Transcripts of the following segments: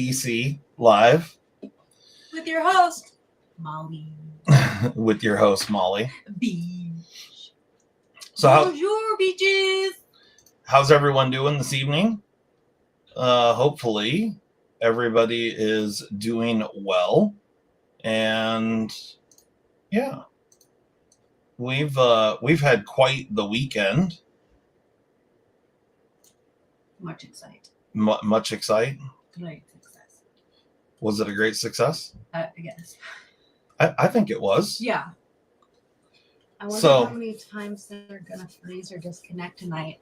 OCD4EDC live with your host, Molly. with your host, Molly. Beach. So, Bonjour, beaches. how's everyone doing this evening? Hopefully, everybody is doing well, and yeah, we've had quite the weekend. Much excite. Much excite. Great success. Was it a great success? Yes. I think it was. Yeah. I wonder So- how many times they're gonna freeze or disconnect tonight.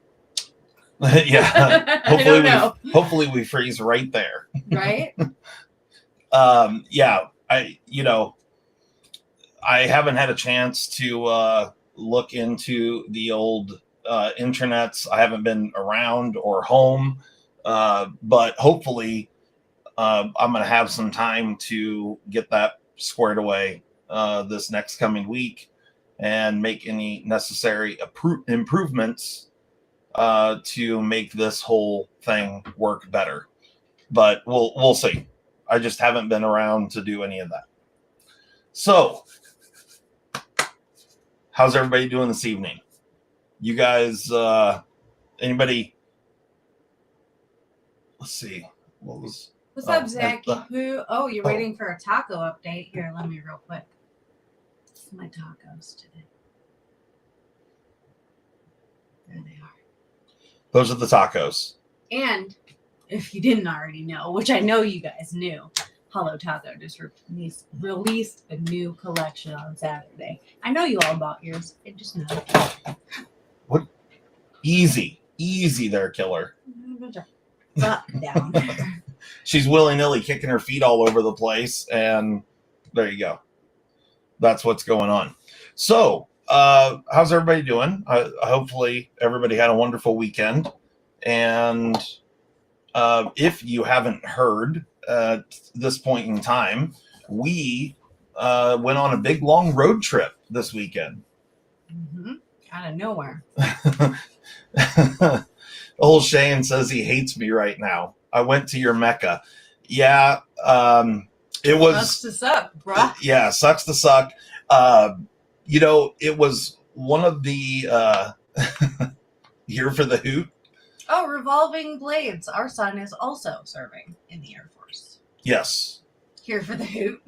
Yeah. I don't know. Hopefully we freeze right there. Right? Yeah. I haven't had a chance to look into the old internets. I haven't been around or home, but hopefully I'm going to have some time to get that squared away this next coming week and make any necessary improvements to make this whole thing work better. But we'll see. I just haven't been around to do any of that. So, how's everybody doing this evening? You guys, anybody? Let's see. What's up, Zachy Poo? Oh, you're waiting for a taco update. Here, let me real quick. This is my tacos today. There they are. Those are the tacos. And if you didn't already know, which I know you guys knew, Hello Taco just released a new collection on Saturday. I know you all bought yours. I just know. What? Easy there, killer. Butt down. She's willy-nilly kicking her feet all over the place, and there you go. That's what's going on. So, how's everybody doing? Hopefully everybody had a wonderful weekend. And if you haven't heard at this point in time, we went on a big, long road trip this weekend. Mm-hmm. Out of nowhere. Old Shane says he hates me right now. I went to your Mecca. Yeah, it was... Sucks to suck, bruh. Yeah, sucks to suck. It was one of the... here for the hoot. Oh, Revolving Blades. Our son is also serving in the Air Force. Yes. Here for the hoot.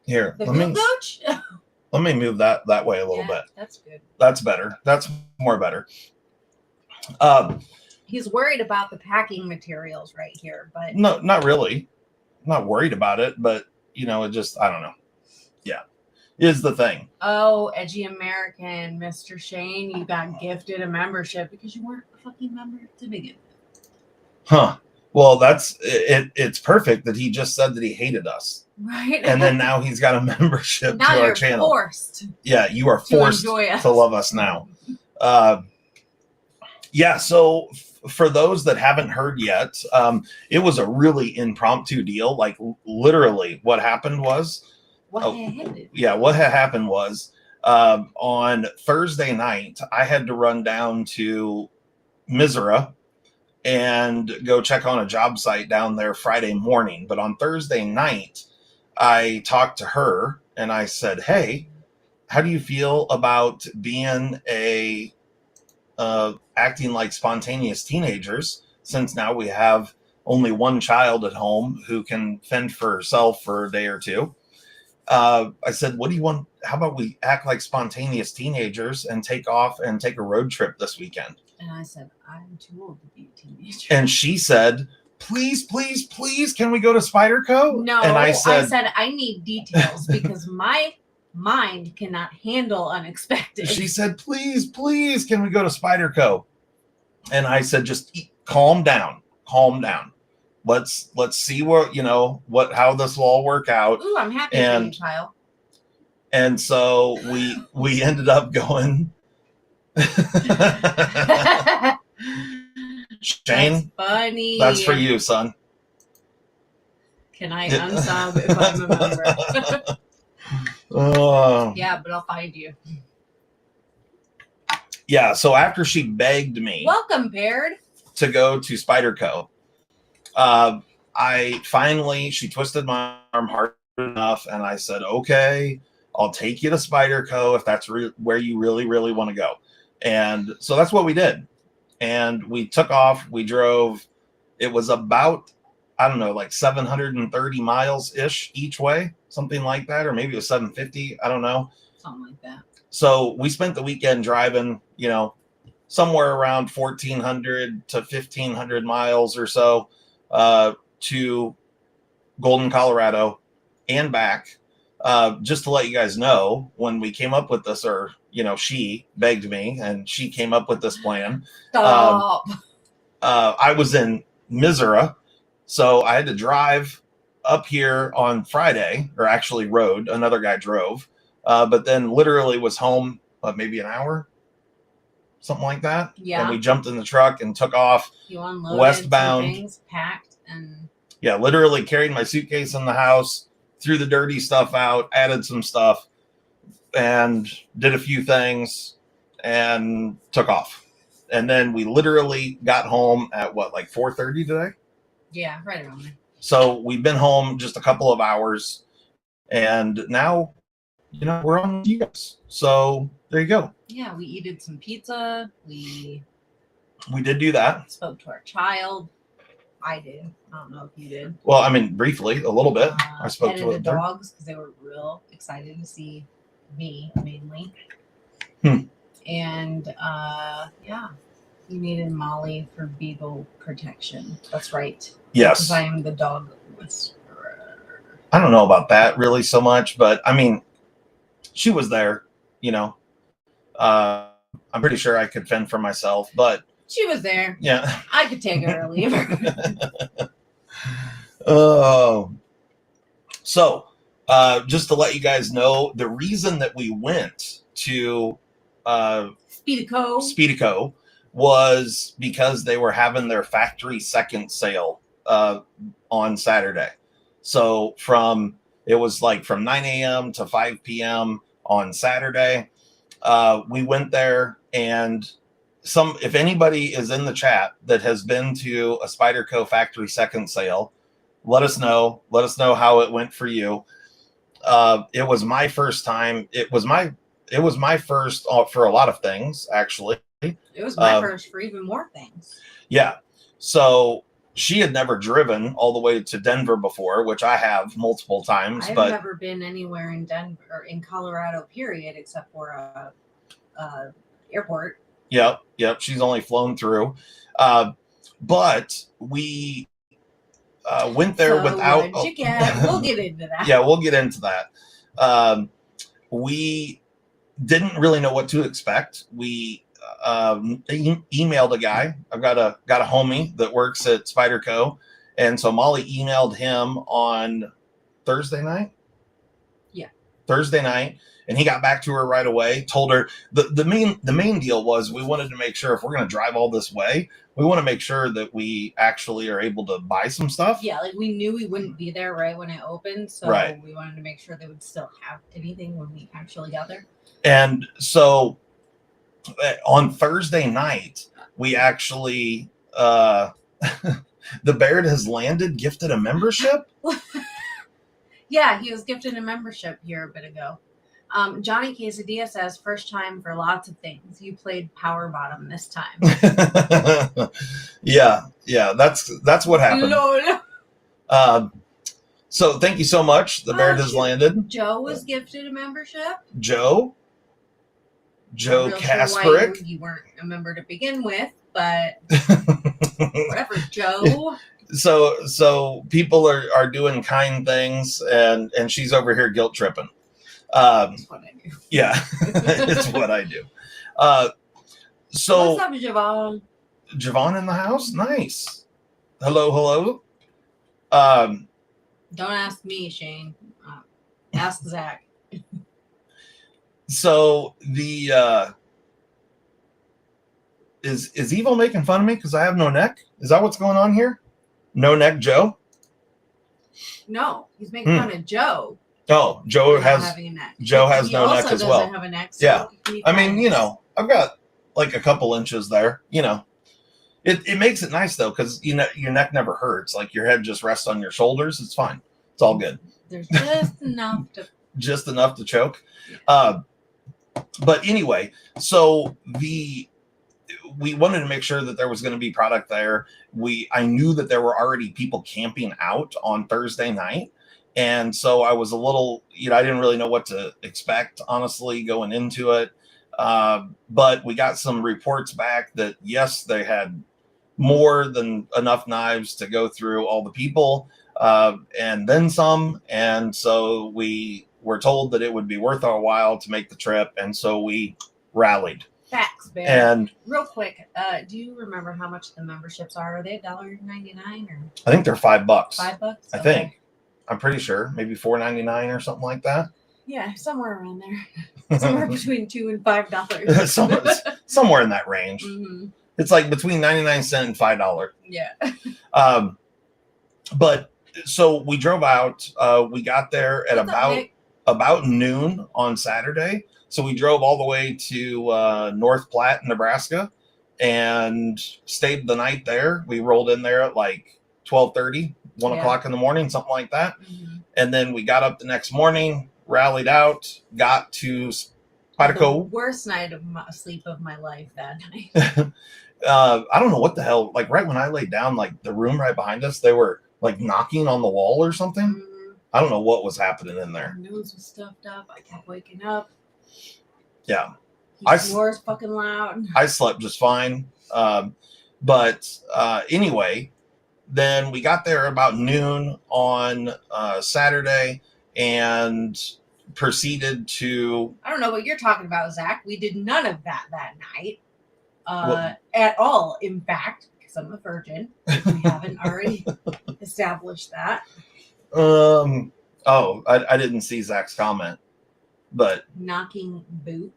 Here, The hoot coach? let me move that way a little bit. That's good. That's better. That's more better. He's worried about the packing materials right here, but no, not really. I'm not worried about it, but it just, I don't know. Yeah, is the thing. Oh, edgy American, Mr. Shane, you got gifted a membership because you weren't a fucking member to begin with. Huh. Well, that's it. It's perfect that he just said that he hated us. Right. And then now he's got a membership to our channel. Forced. Yeah, you are forced to love us now. Yeah, so for those that haven't heard yet, it was a really impromptu deal. Like literally what happened was... What had happened was on Thursday night, I had to run down to Missouri and go check on a job site down there Friday morning. But on Thursday night, I talked to her and I said, hey, how do you feel about being acting like spontaneous teenagers, since now we have only one child at home who can fend for herself for a day or two? I said, what do you want? How about we act like spontaneous teenagers and take off and take a road trip this weekend? And I said, I'm too old to be a teenager. And she said, please, can we go to Spyderco? No, and I said, I need details because my mind cannot handle unexpected. She said, please, can we go to Spyderco? And I said, just calm down. Let's see how this will all work out. Ooh, I'm happy for you, child. And so we ended up going. Shane, that's funny. That's for you, son. Can I unsub if I'm a member? Yeah, but I'll find you. Yeah, so after she begged me, welcome, Baird, to go to Spyderco, she twisted my arm hard enough, and I said, okay, I'll take you to Spyderco if that's where you really, really want to go. And so that's what we did. And we took off. We drove. It was about, I don't know, like 730 miles ish each way, something like that, or maybe it was 750. I don't know. Something like that. So we spent the weekend driving, somewhere around 1,400 to 1,500 miles or so to Golden, Colorado and back. Just to let you guys know, when we came up with this, or, she begged me and she came up with this plan. Stop. I was in Missouri, so I had to drive up here on Friday, or actually rode. Another guy drove, but then literally was home maybe an hour, something like that. Yeah. And we jumped in the truck and took off. You unloaded westbound. Some things, packed, and yeah, literally carried my suitcase in the house, threw the dirty stuff out, added some stuff, and did a few things and took off. And then we literally got home at like 4:30 today? Yeah, right around there. So we've been home just a couple of hours, and now, we're on you guys. So there you go. Yeah, we did some pizza. We did do that. Spoke to our child. I did. I don't know if you did. Well, I mean, briefly, a little bit. I spoke to the dogs because they were real excited to see me mainly. And yeah, you needed Molly for beagle protection. That's right. Yes. Because I am the dog whisperer. I don't know about that really so much, but I mean, she was there, I'm pretty sure I could fend for myself, but she was there. Yeah. I could take her or leave her. Oh. So, just to let you guys know, the reason that we went to Spyderco was because they were having their factory second sale on Saturday. So it was like from 9 a.m. to 5 p.m. on Saturday. We went there, and if anybody is in the chat that has been to a Spyderco factory second sale, let us know. Let us know how it went for you. It was my first time. It was my first for a lot of things, actually. It was my first for even more things. Yeah. So she had never driven all the way to Denver before, which I have multiple times. I've never been anywhere in Denver or in Colorado, period, except for a airport. Yep. She's only flown through. But we went there without. What did you get? We'll get into that. Yeah, we'll get into that. We didn't really know what to expect. We emailed a guy. I've got a homie that works at Spyderco, and so Molly emailed him on Thursday night. Yeah, Thursday night, and he got back to her right away. Told her the main deal was we wanted to make sure if we're going to drive all this way, we want to make sure that we actually are able to buy some stuff. Yeah, like we knew we wouldn't be there right when it opened, so we wanted to make sure they would still have anything when we actually got there. And so on Thursday night, we actually the Baird has landed, gifted a membership. Yeah, he was gifted a membership here a bit ago. Johnny Quesadilla says, first time for lots of things. You played power bottom this time. Yeah, that's what happened. Lord. So thank you so much. The Baird has landed. Joe was gifted a membership. Joe Kasperick. Sure, you weren't a member to begin with, but whatever, Joe. So people are doing kind things, and she's over here guilt tripping. That's what I do. Yeah, it's what I do. So what's up, Javon? Javon in the house? Nice. Hello. Don't ask me, Shane. Ask Zach. So the is Evil making fun of me because I have no neck? Is that what's going on here? No neck, Joe? No, he's making fun of Joe. Oh, Joe has no neck as well. Have a neck, so yeah, I mean, I've got like a couple inches there. It makes it nice though, because you know your neck never hurts. Like your head just rests on your shoulders. It's fine. It's all good. There's just enough to Just enough to choke. But anyway, so we wanted to make sure that there was going to be product there. I knew that there were already people camping out on Thursday night. And so I was a little, I didn't really know what to expect, honestly, going into it. But we got some reports back that, yes, they had more than enough knives to go through all the people, and then some. And so we were told that it would be worth our while to make the trip. And so we rallied. Facts, babe. And real quick, do you remember how much the memberships are? Are they $1.99 or? I think they're $5. $5? I think. I'm pretty sure. Maybe $4.99 or something like that. Yeah, somewhere around there. Somewhere between $2 and $5. somewhere in that range. Mm-hmm. It's like between 99 cents and $5. Yeah. But so we drove out. We got there at about noon on Saturday. So we drove all the way to North Platte, Nebraska, and stayed the night there. We rolled in there at like 12:30, 1 o'clock in the morning, something like that. Mm-hmm. And then we got up the next morning, rallied out, got to Spyderco. The worst night of sleep of my life that night. I don't know what the hell. Like right when I laid down, like the room right behind us, they were like knocking on the wall or something. Mm-hmm. I don't know what was happening in there. My nose was stuffed up. I kept waking up. Yeah. He snores fucking loud. I slept just fine. But anyway, then we got there about noon on Saturday and proceeded to... I don't know what you're talking about, Zach. We did none of that night at all, in fact, because I'm a virgin. If we haven't already established that. I didn't see Zach's comment. But knocking boot.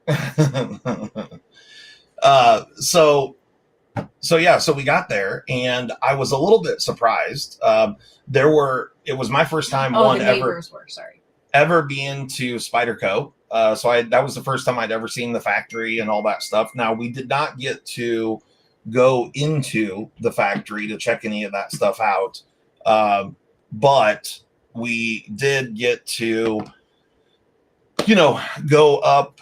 So we got there and I was a little bit surprised. It was my first time ever being to Spyderco. So that was the first time I'd ever seen the factory and all that stuff. Now we did not get to go into the factory to check any of that stuff out. But we did get to go up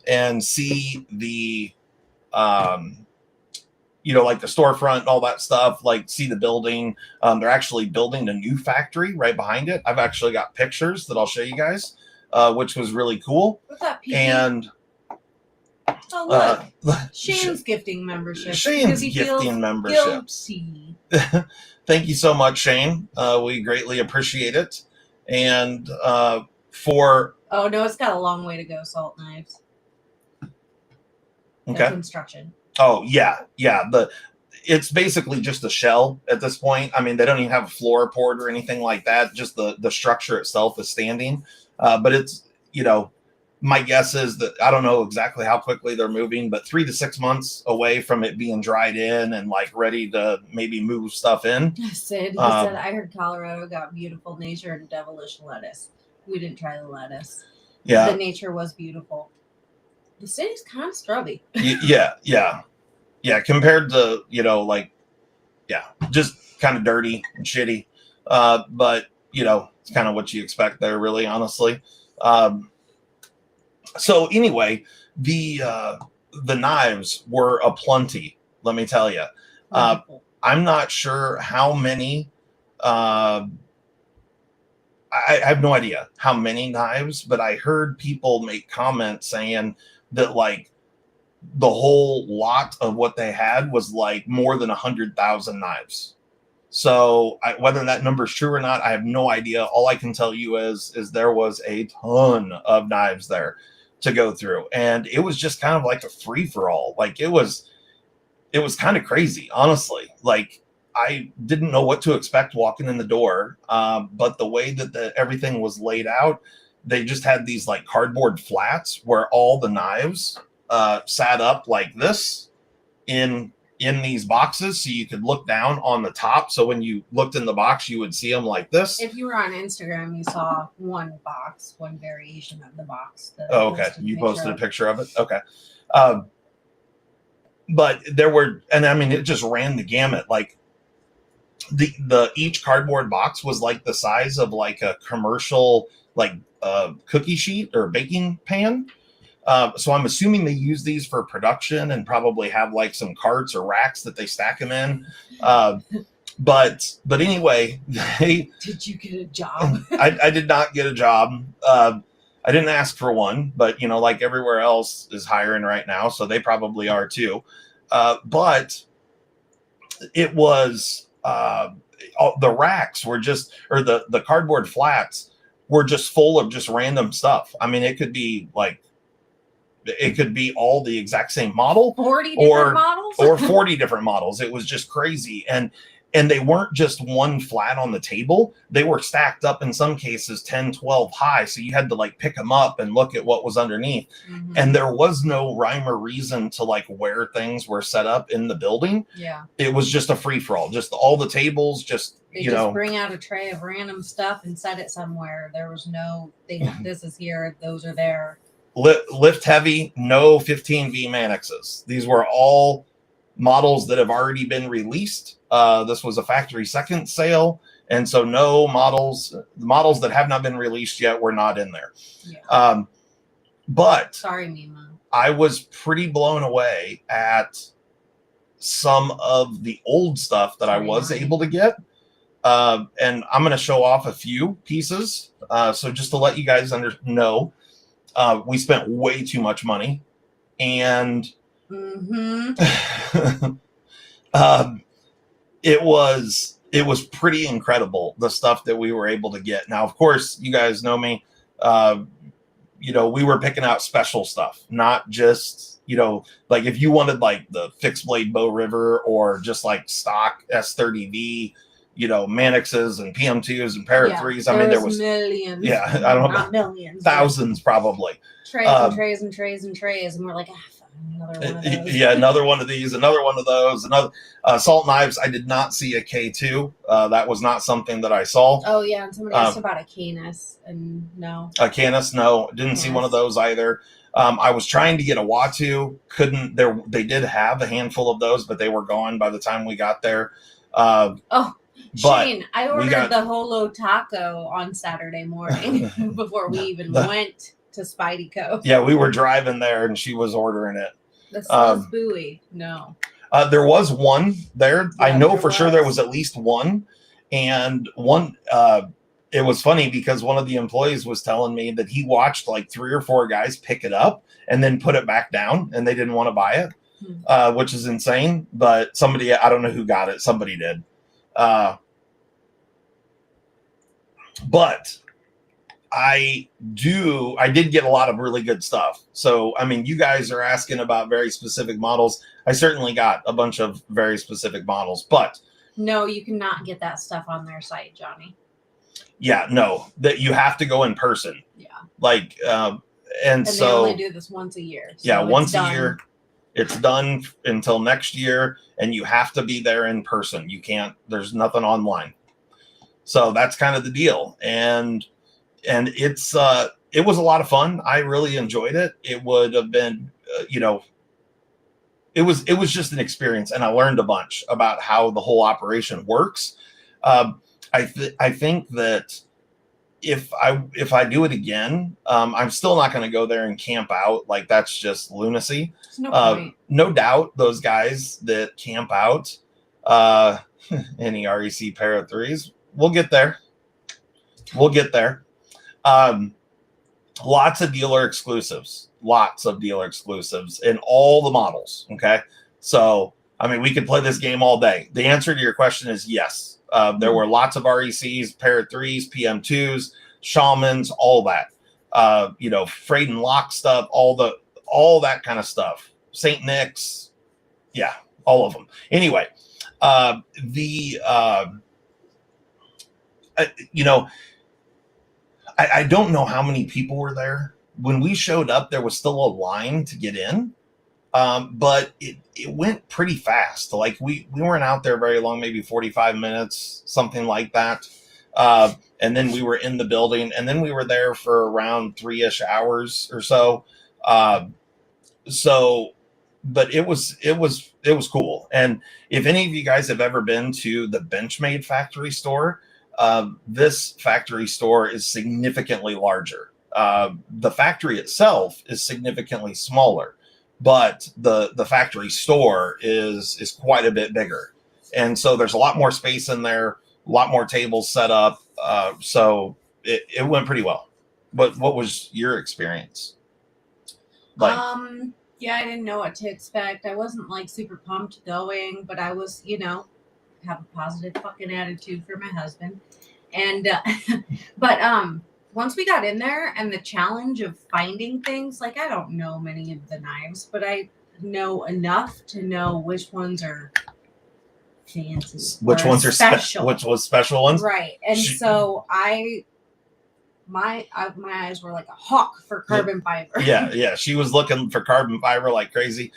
and see the, like the storefront and all that stuff, like see the building. They're actually building a new factory right behind it. I've actually got pictures that I'll show you guys, which was really cool. What's that, Pete? And look, Shane's gifting memberships. Memberships. Thank you so much, Shane. We greatly appreciate it. And oh no, it's got a long way to go. Salt knives. Okay. Construction. Oh yeah. It's basically just a shell at this point. I mean, they don't even have a floor poured or anything like that. Just the structure itself is standing. But it's my guess is that I don't know exactly how quickly they're moving, but 3 to 6 months away from it being dried in and like ready to maybe move stuff in. He said, I heard Colorado got beautiful nature and devilish lettuce. We didn't try the lettuce. Yeah. The nature was beautiful. The city's kind of scrubby. Yeah. Compared to, just kind of dirty and shitty. But, it's kind of what you expect there, really, honestly. So anyway, the knives were aplenty, let me tell you. I'm not sure how many, I have no idea how many knives, but I heard people make comments saying that like the whole lot of what they had was like more than 100,000 knives. So whether that number is true or not, I have no idea. All I can tell you is there was a ton of knives there to go through, and it was just kind of like a free for all. Like it was kind of crazy, honestly. Like I didn't know what to expect walking in the door, but the way that everything was laid out, they just had these like cardboard flats where all the knives sat up like this in these boxes, so you could look down on the top. So when you looked in the box, you would see them like this. If you were on Instagram, you saw one variation of the box. Oh, okay. You posted a picture of it. Okay. but there were, and I mean, it just ran the gamut. Like the each cardboard box was like the size of like a commercial, like cookie sheet or baking pan. So I'm assuming they use these for production and probably have like some carts or racks that they stack them in. But anyway, they. Did you get a job? I did not get a job. I didn't ask for one, but like everywhere else is hiring right now, so they probably are too. But it was the racks were just, or the cardboard flats were just full of just random stuff. I mean, it could be all the exact same model, 40 different models, or 40 different models. It was just crazy. And they weren't just one flat on the table. They were stacked up in some cases 10, 12 high. So you had to like pick them up and look at what was underneath. Mm-hmm. And there was no rhyme or reason to like where things were set up in the building. Yeah. It was just a free for all. Just all the tables, they just bring out a tray of random stuff and set it somewhere. There was no thing. This is here. Those are there. Lift heavy, no 15V Manixes. These were all models that have already been released. This was a factory second sale, and so no models that have not been released yet were not in there. Yeah. But sorry, Mima. I was pretty blown away at some of the old stuff that I was able to get. And I'm going to show off a few pieces. So just to let you guys know, we spent way too much money, and it was pretty incredible, the stuff that we were able to get. Now, of course, you guys know me. We were picking out special stuff, not just, like if you wanted like the fixed blade Bow River or just like stock S30V, Manixes and PM2s and Parrot 3s. I mean, there was millions. Yeah, I don't know. Not millions. Thousands, probably. Trays and trays and trays and trays. And we're like, another one of those. Yeah, another one of these, another one of those, another salt knives. I did not see a K2. That was not something that I saw. Oh yeah, and somebody asked about a Canis, and no. A Canis, no, didn't see one of those either. I was trying to get a Watu, couldn't. They did have a handful of those, but they were gone by the time we got there. Shane, I ordered the Holo Taco on Saturday morning before we even went to Spyderco. Yeah, we were driving there and she was ordering it. The sauce buoy, no. There was one there. Yeah, I know for sure there was at least one. And one, it was funny because one of the employees was telling me that he watched like 3 or 4 guys pick it up and then put it back down, and they didn't want to buy it, which is insane. But somebody, I don't know who got it. Somebody did. But I did get a lot of really good stuff. So, I mean, you guys are asking about very specific models. I certainly got a bunch of very specific models, but no, you cannot get that stuff on their site, Johnny. Yeah, no, that you have to go in person. Yeah. Like, and so they only do this once a year. So yeah, once a year. It's done until next year, and you have to be there in person. You can't, there's nothing online. So that's kind of the deal. And it was a lot of fun. I really enjoyed it. It would have been, it was just an experience, and I learned a bunch about how the whole operation works. I think that if I do it again, I'm still not going to go there and camp out. Like, that's just lunacy. No point. No doubt those guys that camp out, any REC Parrot 3s, we'll get there. Lots of dealer exclusives in all the models. Okay. So, I mean, we could play this game all day. The answer to your question is yes. There were lots of RECs, Parrot 3s, PM2s, Shamans, all that. Freight and lock stuff, all that kind of stuff. St. Nick's, yeah, all of them. Anyway, I don't know how many people were there. When we showed up, there was still a line to get in. But it went pretty fast. Like we weren't out there very long, maybe 45 minutes, something like that. And then we were in the building, and then we were there for around 3-ish hours or so. So but it was cool. And if any of you guys have ever been to the Benchmade factory store, this factory store is significantly larger. The factory itself is significantly smaller, but the factory store is quite a bit bigger. And so there's a lot more space in there, a lot more tables set up. So it went pretty well. But what was your experience like? Yeah, I didn't know what to expect. I wasn't like super pumped going, but I was, have a positive fucking attitude for my husband. And but once we got in there and the challenge of finding things, like I don't know many of the knives, but I know enough to know which ones are fancy, Which ones are special, which was special ones, right? And so my eyes were like a hawk for carbon fiber. Yeah. She was looking for carbon fiber like crazy.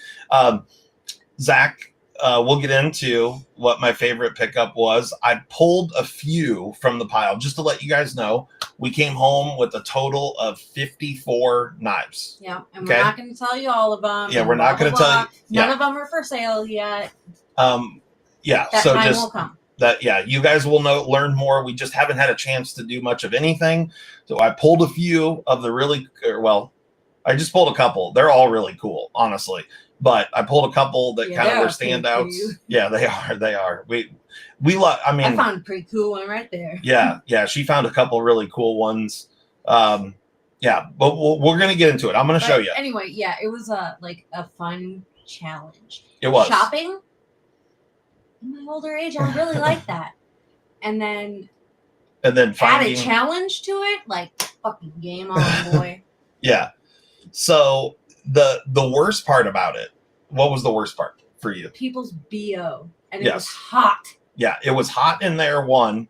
Zach, we'll get into what my favorite pickup was. I pulled a few from the pile just to let you guys know. We came home with a total of 54 knives. Yeah, and we're not going to tell you all of them. Yeah, we're not going to tell you. None of them are for sale yet. Yeah, that so time just will come. You guys will learn more. We just haven't had a chance to do much of anything. So I pulled a few of the I just pulled a couple. They're all really cool, honestly. But I pulled a couple that kind of were standouts. Yeah, they are. I found a pretty cool one right there. Yeah. She found a couple really cool ones. But we're gonna get into it. I'm gonna show you. Anyway, yeah, it was a fun challenge. It was shopping. In my older age, I really like that. And then finding, add a challenge to it, like fucking game on, boy. Yeah. So the worst part about it, what was the worst part for you? People's BO. And it was hot. Yeah, it was hot in there, one.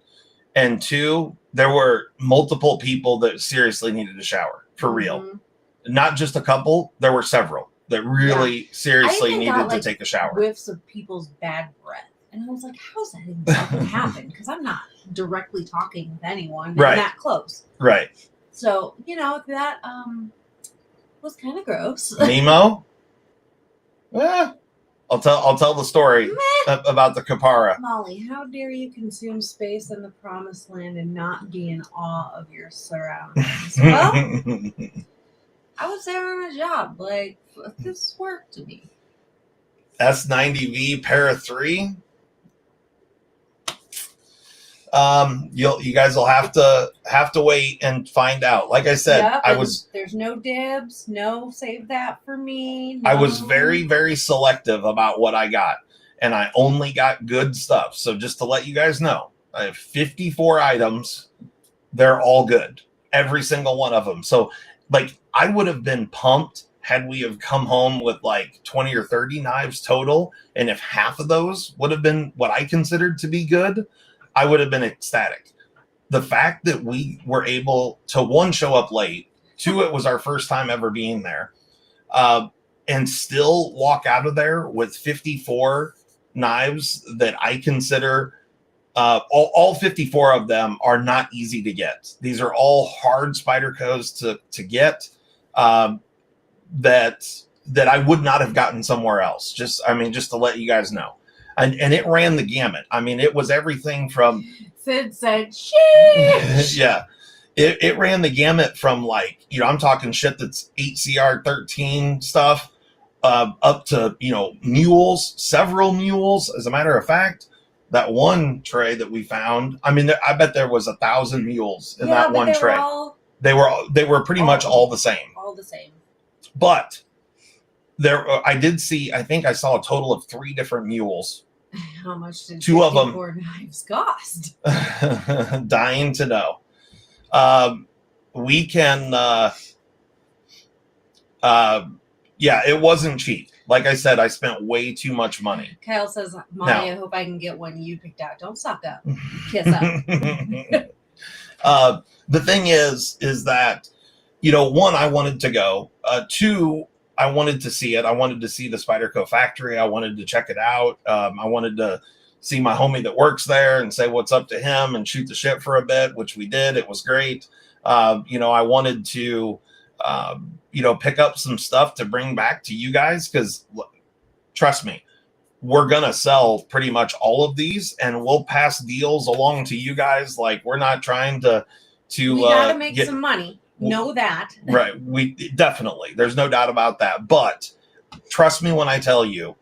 And two, there were multiple people that seriously needed a shower, for real. Not just a couple, there were several that really seriously needed to take a shower. Whiffs of people's bad breath. And I was like, how's that even fucking happen? Because I'm not directly talking with anyone that close. Right. So, that was kind of gross. Nemo? I'll tell the story about the Kapara. Molly, how dare you consume space in the promised land and not be in awe of your surroundings? Well, I was there on a job. Like, this worked to me. S90V Para 3. You guys will have to wait and find out. Like I said, there's no dibs, no save that for me. No. I was very, very selective about what I got, and I only got good stuff. So just to let you guys know, I have 54 items. They're all good, every single one of them. So I would have been pumped had we have come home with 20 or 30 knives total, and if half of those would have been what I considered to be good, I would have been ecstatic. The fact that we were able to, one, show up late, two, it was our first time ever being there, and still walk out of there with 54 knives that I consider, all 54 of them are not easy to get. These are all hard Spydercos to get, that I would not have gotten somewhere else. Just to let you guys know. And it ran the gamut. It was everything from... Sid said, sheesh! Yeah. It ran the gamut from I'm talking shit that's 8CR13 stuff, up to, mules, several mules. As a matter of fact, that one tray that we found, I bet there was 1,000 mules in that one tray. They were pretty much all the same. All the same. But I did see, I think I saw a total of 3 different mules. How much did 2 of them 4 knives cost? Dying to know. We can, it wasn't cheap. Like I said, I spent way too much money. Kyle says, Molly, I hope I can get one you picked out. Don't suck up. Kiss up. The thing is that, one, I wanted to go. 2, I wanted to see it. I wanted to see the Spyderco factory. I wanted to check it out. I wanted to see my homie that works there and say what's up to him and shoot the shit for a bit, which we did. It was great. I wanted to, pick up some stuff to bring back to you guys, because trust me, we're gonna sell pretty much all of these, and we'll pass deals along to you guys. Like, we're not trying to we gotta make some money. Know that. Right. We definitely, there's no doubt about that. But trust me when I tell you,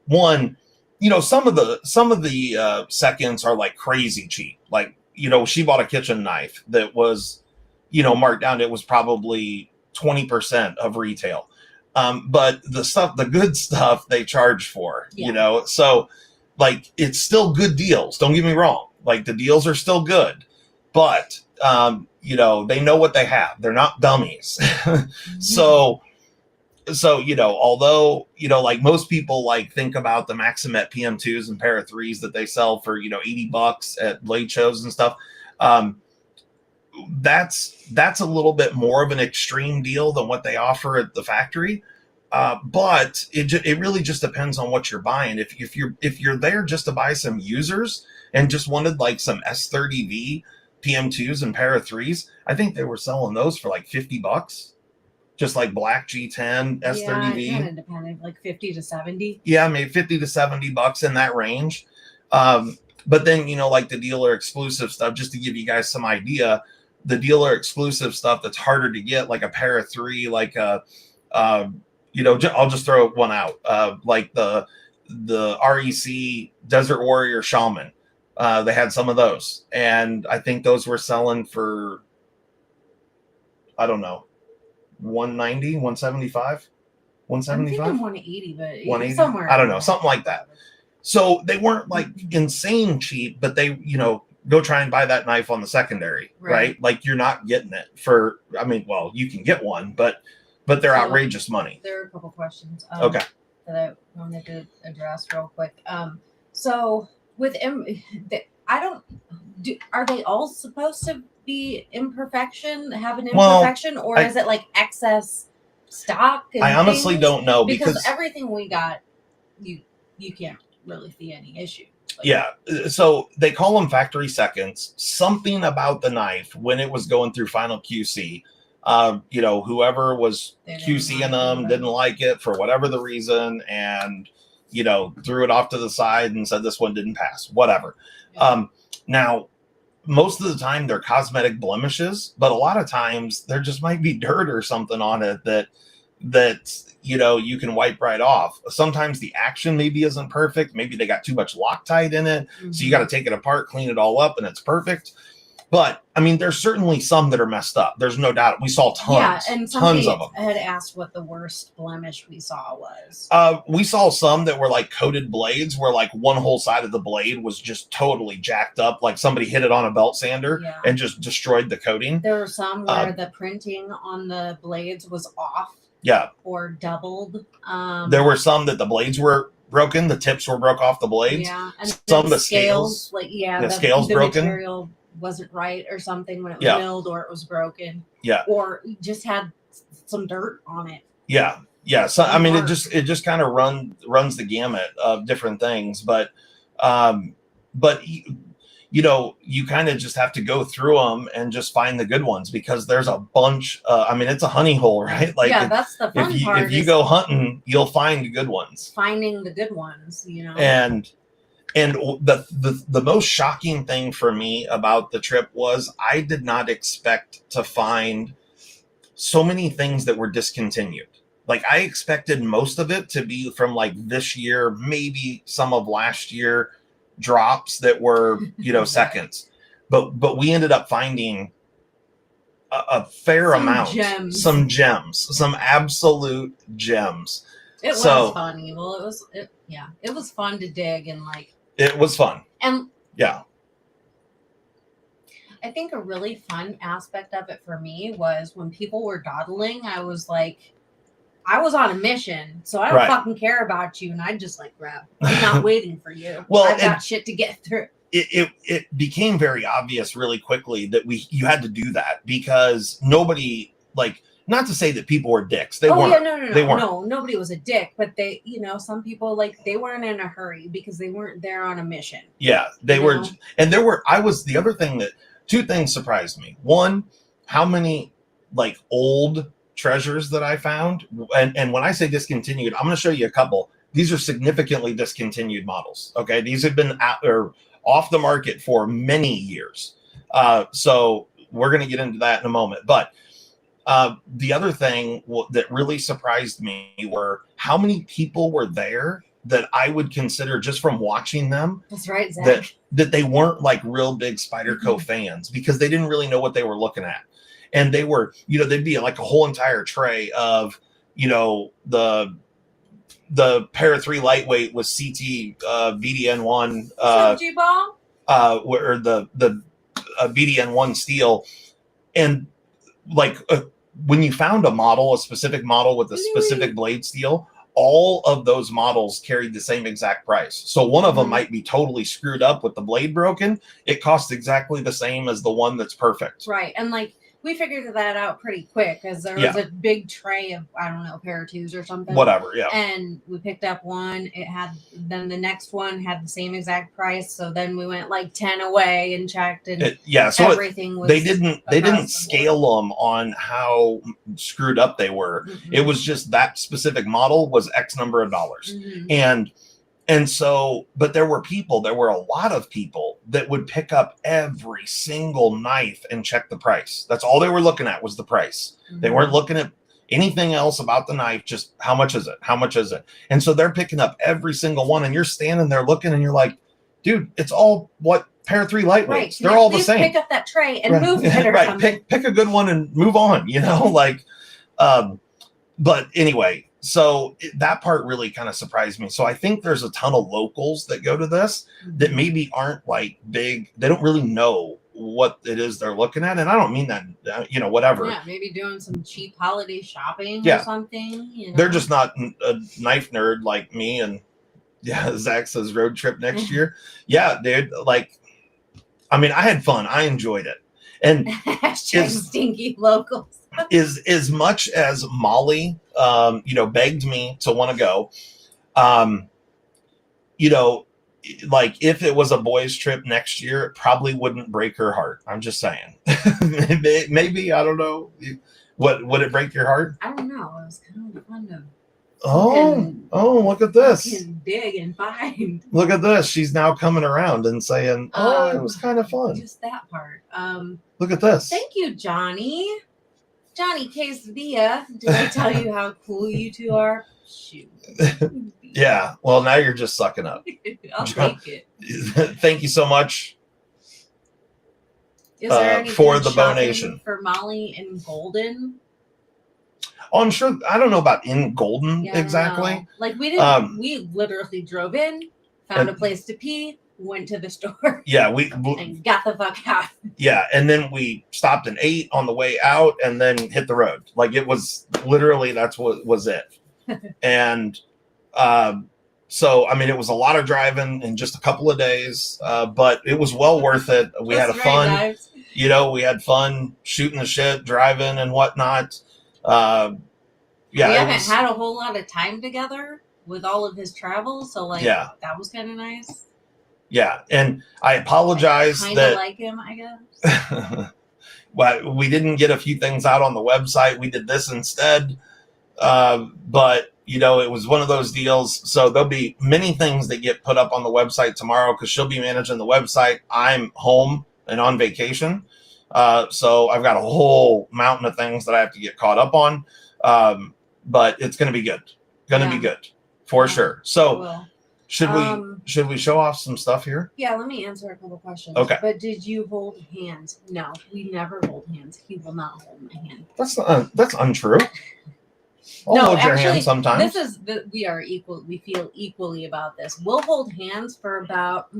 one, you know, some of the seconds are like crazy cheap. Like, you know, she bought a kitchen knife that was, you know, marked down. It was probably 20% of retail. But the good stuff they charge for, you know, so like, it's still good deals. Don't get me wrong. Like, the deals are still good, but, you know, they know what they have. They're not dummies. So, you know, although, you know, like, most people like think about the Maximet PM2s and pair of 3s that they sell for, you know, $80 at blade shows and stuff. That's a little bit more of an extreme deal than what they offer at the factory. But it really just depends on what you're buying. If you're there just to buy some users and just wanted like some S30V PM2s and pair of 3s, I think they were selling those for like $50. Just like black G10 S30V. Yeah, it kind of depended, like 50 to 70. Yeah, maybe 50 to $70 in that range. But then, you know, like the dealer exclusive stuff, just to give you guys some idea, the dealer exclusive stuff that's harder to get, like a pair of 3, like you know, I'll just throw one out, like the REC Desert Warrior Shaman. They had some of those, and I think those were selling for, I don't know, 190, 175, 175. I'm thinking 180, but 180, somewhere. I don't know, something like that. So they weren't like insane cheap, but they, you know, go try and buy that knife on the secondary, right? Like, you're not getting it for, I mean, well, you can get one, but they're outrageous money. There are a couple questions okay, that I wanted to address real quick. So with are they all supposed to be imperfection, have an imperfection, or is it like excess stock? I honestly don't know, because everything we got, you can't really see any issue. Like, yeah, so they call them factory seconds. Something about the knife when it was going through final QC, you know, whoever was QCing them didn't like it for whatever the reason, and, you know, threw it off to the side and said this one didn't pass, whatever. Yeah. Now, most of the time they're cosmetic blemishes, but a lot of times there just might be dirt or something on it that you know, you can wipe right off. Sometimes the action maybe isn't perfect. Maybe they got too much Loctite in it. So you got to take it apart, clean it all up, and it's perfect. But I mean, there's certainly some that are messed up. There's no doubt. We saw tons. Yeah, and tons of them. I had asked what the worst blemish we saw was. We saw some that were like coated blades, where like one whole side of the blade was just totally jacked up, like somebody hit it on a belt sander and just destroyed the coating. There were some where the printing on the blades was off. Yeah. Or doubled. There were some that the blades were broken. The tips were broke off the blades. Yeah. And some of the scales, like, the scales broken. Material wasn't right or something when it was milled, or it was broken. Yeah. Or just had some dirt on it. Yeah. Yeah. So, I mean, it just kind of runs the gamut of different things, but you know, you kind of just have to go through them and just find the good ones, because there's a bunch. I mean, it's a honey hole, right? Like, yeah, that's the fun part. If you go hunting, you'll find good ones. Finding the good ones, you know. And the most shocking thing for me about the trip was I did not expect to find so many things that were discontinued. Like, I expected most of it to be from like this year, maybe some of last year drops that were, you know, seconds, but we ended up finding a fair amount, some absolute gems. It was fun, Evil. It was fun to dig, and like, it was fun. And yeah, I think a really fun aspect of it for me was when people were dawdling, I was like, I was on a mission, so I don't fucking care about you, and I just like grab. I'm not waiting for you. Well, I've got shit to get through. It became very obvious really quickly that you had to do that, because nobody, like, not to say that people were dicks. They weren't. Yeah, they weren't. No, nobody was a dick, but they, you know, some people, like, they weren't in a hurry because they weren't there on a mission. Yeah, they were, and there were. The other thing that 2 things surprised me. One, how many like old treasures that I found, and when I say discontinued, I'm going to show you a couple these are significantly discontinued models. Okay, these have been out or off the market for many years. So we're going to get into that in a moment. But the other thing that really surprised me were how many people were there that I would consider, just from watching them, that's right, Zach, that they weren't like real big Spyderco fans, because they didn't really know what they were looking at. And they were, they'd be like a whole entire tray of, the Para 3 lightweight with CT BDN1 ball, or the BDN1 steel. And like when you found a specific model with a specific blade steel, all of those models carried the same exact price. So one of them might be totally screwed up with the blade broken. It costs exactly the same as the one that's perfect. Right. And like, we figured that out pretty quick because there was a big tray of, I don't know, Para 2s or something. Whatever, yeah. And we picked up one. Then the next one had the same exact price. So then we went like 10 away and checked, and so everything was. They didn't scale them on how screwed up they were. It was just that specific model was X number of dollars. And so, but there were a lot of people that would pick up every single knife and check the price. That's all they were looking at, was the price. They weren't looking at anything else about the knife, just how much is it? How much is it? And so they're picking up every single one, and you're standing there looking, and you're like, dude, it's all Para 3 lightweights. Right. They're all the same. Pick up that tray and move it or something. Pick a good one and move on, but anyway, so that part really kind of surprised me. So I think there's a ton of locals that go to this that maybe aren't like big. They don't really know what it is they're looking at. And I don't mean that, whatever. Yeah, maybe doing some cheap holiday shopping or something. They're just not a knife nerd like me. And Zach says road trip next year. Yeah, dude. Like, I mean, I had fun. I enjoyed it. And stinky locals. is as much as Molly, begged me to want to go, like if it was a boys trip next year, it probably wouldn't break her heart. I'm just saying. Maybe, I don't know. Would it break your heart? I don't know. It was kind of fun to. Look at this. Dig and find. Look at this. She's now coming around and saying, it was kind of fun. Just that part. Look at this. Thank you, Johnny. Johnny Quesadilla. Did I tell you how cool you two are? Shoot. Yeah. Well, now you're just sucking up. I'll take it. Thank you so much. Is there any for the donation for Molly and Golden? Oh, I'm sure. I don't know about in Golden exactly. Like we didn't. We literally drove in, found a place to pee, went to the store. Yeah, and got the fuck out. Yeah, and then we stopped and ate on the way out, and then hit the road. Like it was literally that's what was it. And so I mean, it was a lot of driving in just a couple of days, but it was well worth it. We had fun. Guys. We had fun shooting the shit, driving and whatnot. We haven't had a whole lot of time together with all of his travel, so that was kind of nice. Yeah, and I apologize that like him, I guess. Well, we didn't get a few things out on the website. We did this instead, but it was one of those deals. So there'll be many things that get put up on the website tomorrow because she'll be managing the website. I'm home and on vacation. So I've got a whole mountain of things that I have to get caught up on. But it's going to be good. Be good for sure. So should we show off some stuff here? Yeah, let me answer a couple questions. Okay. But did you hold hands? No, we never hold hands. He will not hold my hand. That's untrue. I'll hold your hand sometimes. We are equal. We feel equally about this. We'll hold hands for about a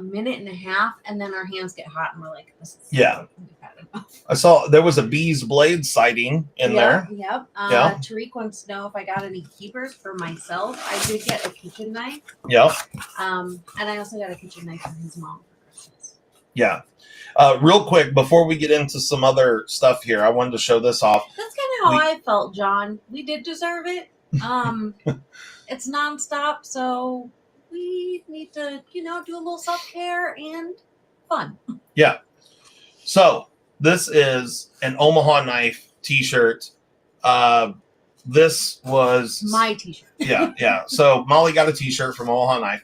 minute and a half, and then our hands get hot, and we're like, "This is I saw there was a Bee's Blade sighting in there. Yep. Tariq wants to know if I got any keepers for myself. I did get a kitchen knife. Yep. And I also got a kitchen knife for his mom for Christmas. Yeah. Real quick, before we get into some other stuff here, I wanted to show this off. That's kind of how I felt, John. We did deserve it. It's nonstop, so we need to, do a little self-care and fun. Yeah. So this is an Omaha Knife t-shirt. this was my t-shirt. yeah. So Molly got a t-shirt from Omaha Knife.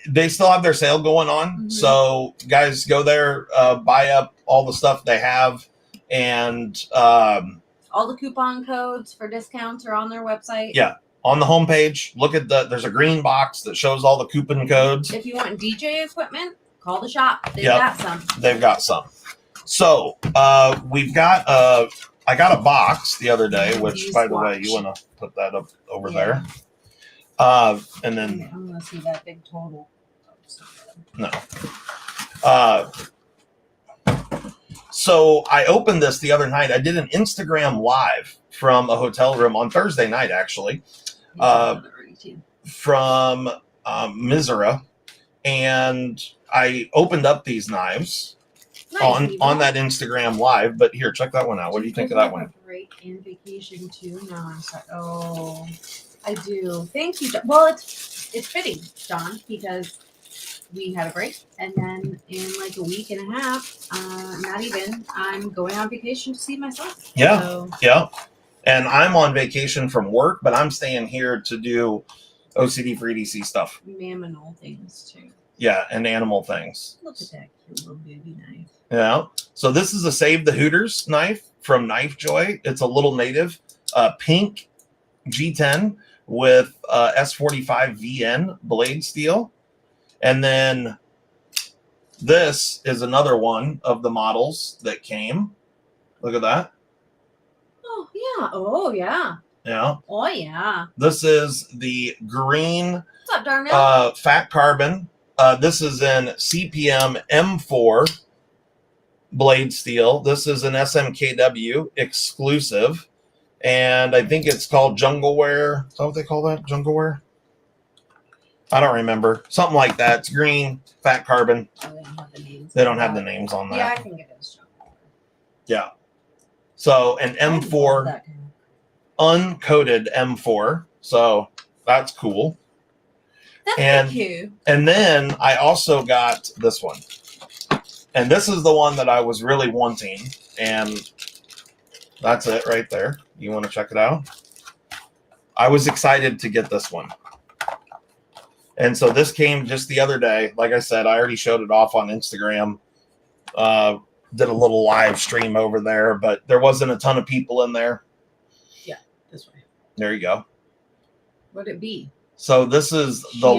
They still have their sale going on. So guys, go there, buy up all the stuff they have, and all the coupon codes for discounts are on their website. Yeah. On the homepage, look at there's a green box that shows all the coupon codes. If you want DJ equipment, call the shop. They've got some. They've got some. So we've got I got a box the other day, which by the way, you want to put that up over there. And then I'm gonna see that big total. No. So I opened this the other night. I did an Instagram live from a hotel room on Thursday night, actually, from Missouri, and I opened up these knives on that Instagram live. But here, check that one out. What do you think of that one? Break and vacation too. No, I'm sorry. Oh, I do. Thank you. Well, it's fitting, John, because we had a break, and then in like a week and a half, not even, I'm going on vacation to see my son. Yeah, so. Yeah. And I'm on vacation from work, but I'm staying here to do OCD4EDC stuff. Mammal things too. Yeah, and animal things. Look at that cute little baby knife. Yeah. So this is a Save the Hooters knife from Knife Joy. It's a little native, pink G10 with S45 VN blade steel. And then this is another one of the models that came. Look at that. Oh, yeah. Oh, yeah. Yeah. Oh, yeah. This is the green What's up, Darnell? fat carbon. This is in CPM M4 blade steel. This is an SMKW exclusive. And I think it's called Jungle Wear. Is that what they call that? Jungle Wear? I don't remember. Something like that. It's green, fat carbon. Oh, they don't have the names. They don't have the names on that. Yeah, I think it is. Yeah. So an M4, uncoated M4. So that's cool. That's cute. And then I also got this one. And this is the one that I was really wanting. And that's it right there. You want to check it out? I was excited to get this one. And so this came just the other day. Like I said, I already showed it off on Instagram. Did a little live stream over there, but there wasn't a ton of people in there. Yeah, this way. There you go. What'd it be? So this is the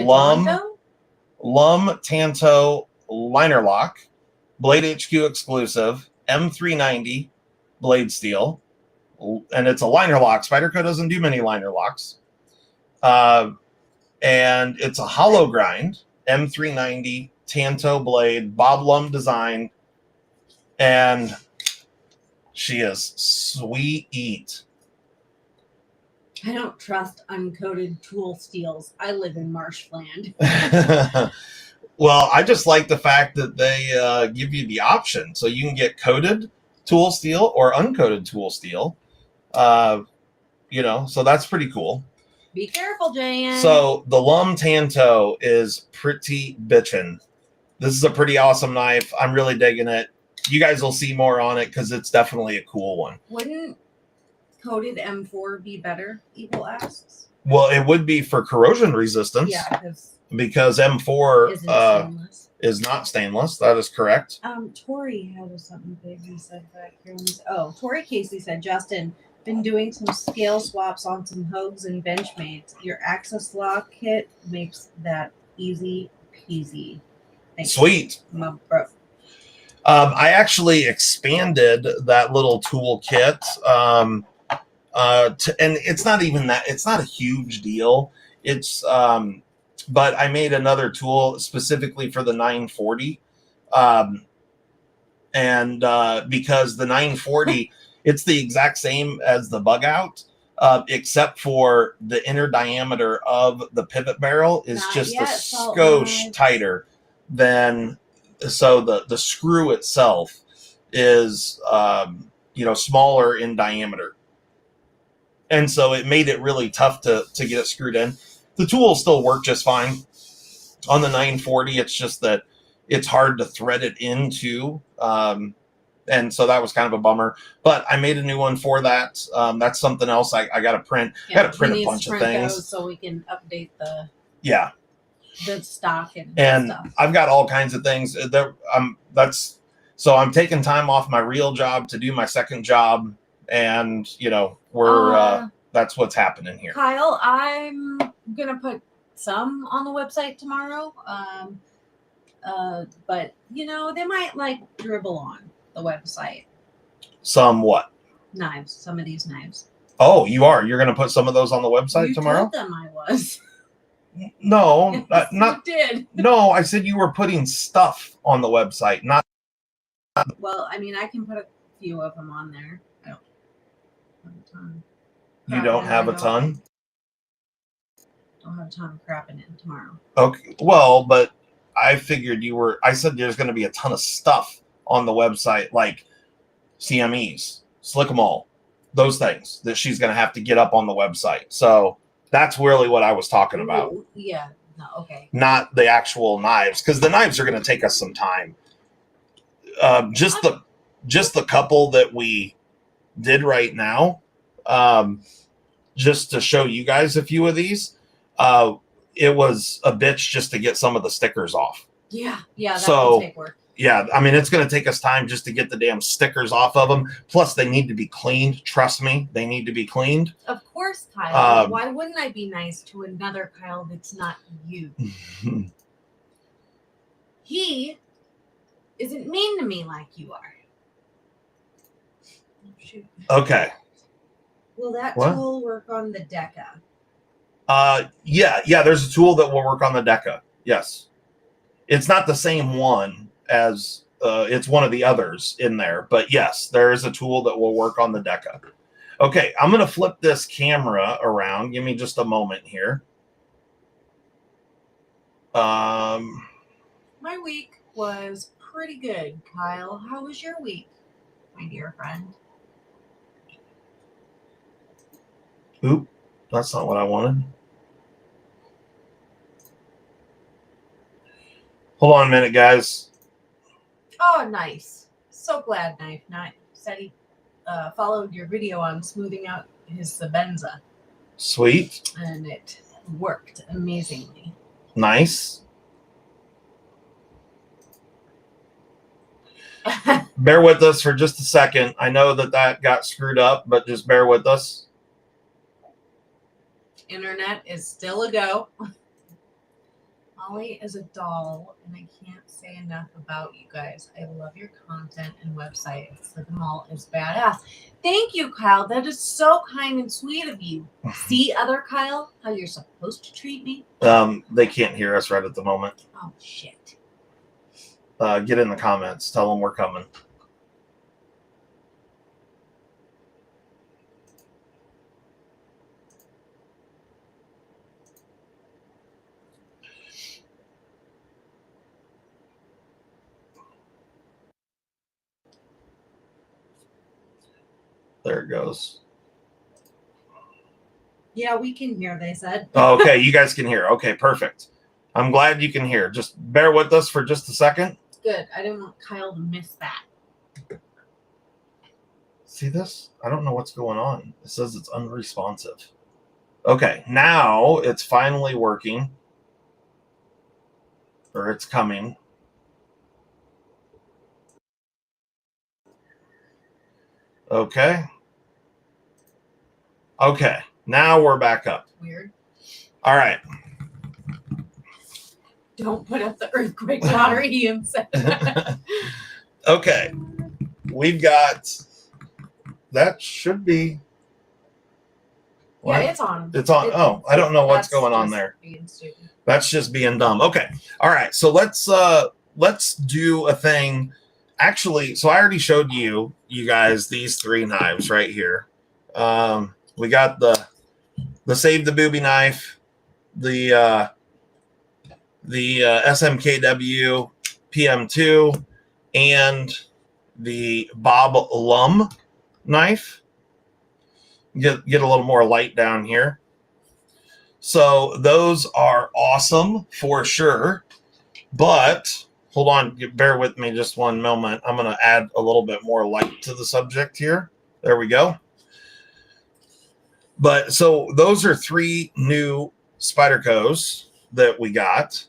Lum Tanto liner lock, Blade HQ exclusive, M390 blade steel. And it's a liner lock. Spyderco doesn't do many liner locks. And it's a hollow grind, M390 Tanto blade, Bob Lum design. And she is sweet. I don't trust uncoated tool steels. I live in marshland. Well, I just like the fact that they give you the option. So you can get coated tool steel or uncoated tool steel. So that's pretty cool. Be careful, Jan. So the Lum Tanto is pretty bitchin'. This is a pretty awesome knife. I'm really digging it. You guys will see more on it because it's definitely a cool one. Wouldn't coated M4 be better? Evil asks. Well, it would be for corrosion resistance. Yeah, because M4 is not stainless. That is correct. Tori had something big he said back here. Tori Casey said, Justin, been doing some scale swaps on some Hogues and Benchmates. Your Access Lock kit makes that easy peasy. Thanks. Sweet. My bro. I actually expanded that little tool kit. And it's not even that, it's not a huge deal. It's, but I made another tool specifically for the 940. Because the 940, it's the exact same as the bug out, except for the inner diameter of the pivot barrel is just a skosh tighter than, so the screw itself is, smaller in diameter. And so it made it really tough to get it screwed in. The tool will still work just fine. On the 940, it's just that it's hard to thread it into. And And so that was kind of a bummer. But I made a new one for that. That's something else I got to print. I got to print a bunch of things so we can update the stock and stuff. I've got all kinds of things. So I'm taking time off my real job to do my second job, and that's what's happening here. Kyle, I'm gonna put some on the website tomorrow. But they might like dribble on the website. Some what? Knives. Some of these knives. Oh, you are? You're gonna put some of those on the website tomorrow? You told them I was. No, yes, not. You did. No, I said you were putting stuff on the website, not. Well, I mean, I can put a few of them on there. I don't have a ton. You don't have a ton? Don't have a ton of crap in it tomorrow. Okay, well, but I figured I said there's going to be a ton of stuff on the website, like CMEs, Slick 'em all, those things that she's going to have to get up on the website. So that's really what I was talking about. Ooh, yeah. No, okay. Not the actual knives, because the knives are going to take us some time. Just the couple that we did right now, just to show you guys a few of these. It was a bitch just to get some of the stickers off. Yeah, that will take work. Yeah, I mean, it's going to take us time just to get the damn stickers off of them. Plus, they need to be cleaned. Trust me, they need to be cleaned. Of course, Kyle. Why wouldn't I be nice to another Kyle that's not you? He isn't mean to me like you are. Oh, shoot. Okay. Will that tool work on the Deca? Yeah, there's a tool that will work on the Deca. Yes. It's not the same one as it's one of the others in there, but yes, there is a tool that will work on the Deca. Okay, I'm going to flip this camera around. Give me just a moment here. My week was pretty good, Kyle. How was your week, my dear friend? Oop, that's not what I wanted. Hold on a minute, guys. Oh, nice. So glad Knife said he followed your video on smoothing out his Sabenza. Sweet. And it worked amazingly. Nice. Bear with us for just a second. I know that got screwed up, but just bear with us. Internet is still a go. Molly is a doll, and I can't say enough about you guys. I love your content and website. Slick 'em all is badass. Thank you, Kyle. That is so kind and sweet of you. See, other Kyle, how you're supposed to treat me? They can't hear us right at the moment. Oh, shit. Get in the comments. Tell them we're coming. There it goes. Yeah, we can hear, they said. Okay, you guys can hear. Okay, perfect. I'm glad you can hear. Just bear with us for just a second. Good. I didn't want Kyle to miss that. See this? I don't know what's going on. It says it's unresponsive. Okay, now it's finally working. Or it's coming. Okay. Okay, now we're back up. Weird. All right. Don't put up the earthquake lottery, Ian said. Okay, we've got, that should be. What? Yeah, it's on. It's on. Oh, I don't know what's going on there. That's just being dumb. Okay. All right. So let's do a thing. Actually, so I already showed you guys these three knives right here. We got the Save the Booby knife, the SMKW PM2, and the Bob Lum knife. Get a little more light down here. So those are awesome for sure, but hold on. Bear with me just one moment. I'm going to add a little bit more light to the subject here. There we go. But so those are 3 new Spydercos that we got.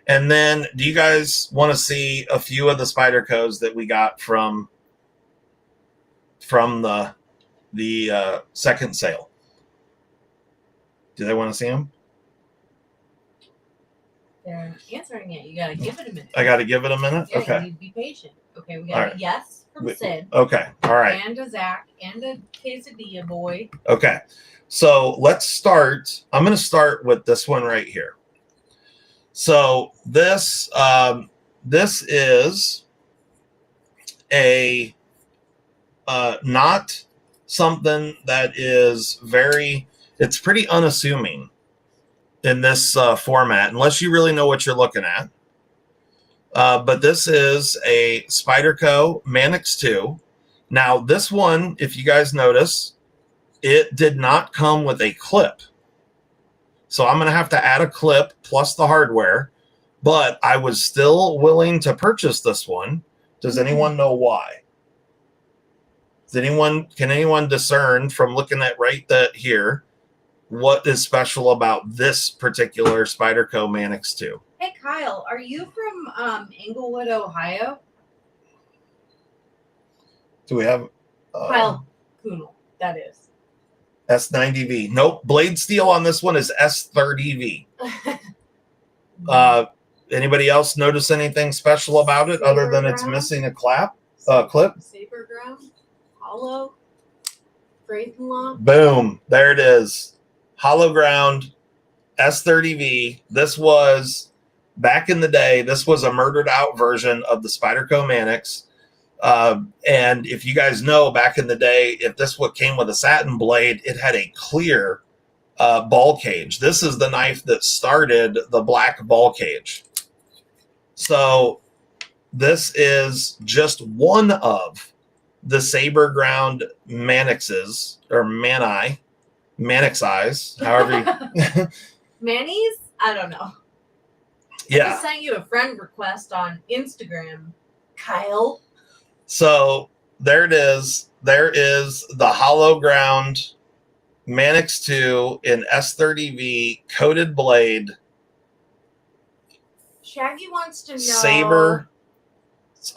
And then do you guys want to see a few of the Spydercos that we got from the second sale? Do they want to see them? They're answering it. You gotta give it a minute. I got to give it a minute? Yeah, Okay. you need to be patient. Okay, we got a yes from Sid. Okay. All right. And a Zach and a quesadilla boy. Okay. So let's start. I'm going to start with this one right here. So this is a not something that is it's pretty unassuming in this format, unless you really know what you're looking at. But this is a Spyderco Mannix 2. Now, this one, if you guys notice, it did not come with a clip. So I'm going to have to add a clip plus the hardware, but I was still willing to purchase this one. Does anyone know why? Can anyone discern from looking at here what is special about this particular Spyderco Mannix 2? Hey Kyle, are you from Englewood, Ohio? Do we have Kyle Kunal, that is. S90V. Nope. Blade steel on this one is S30V. Anybody else notice anything special about it other than it's missing a clip? Saber ground, hollow, Wraith lock. Boom. There it is. Hollow ground, S30V. This was, back in the day, this was a murdered out version of the Spyderco Mannix. And if you guys know, back in the day, if this came with a satin blade, it had a clear ball cage. This is the knife that started the black ball cage. So this is just one of the saber ground Mannixes, or Mannix eyes, however you... Manny's? I don't know. Yeah. I just sent you a friend request on Instagram, Kyle. So there it is. There is the hollow ground Mannix 2 in S30V coated blade. Shaggy wants to know. Saber.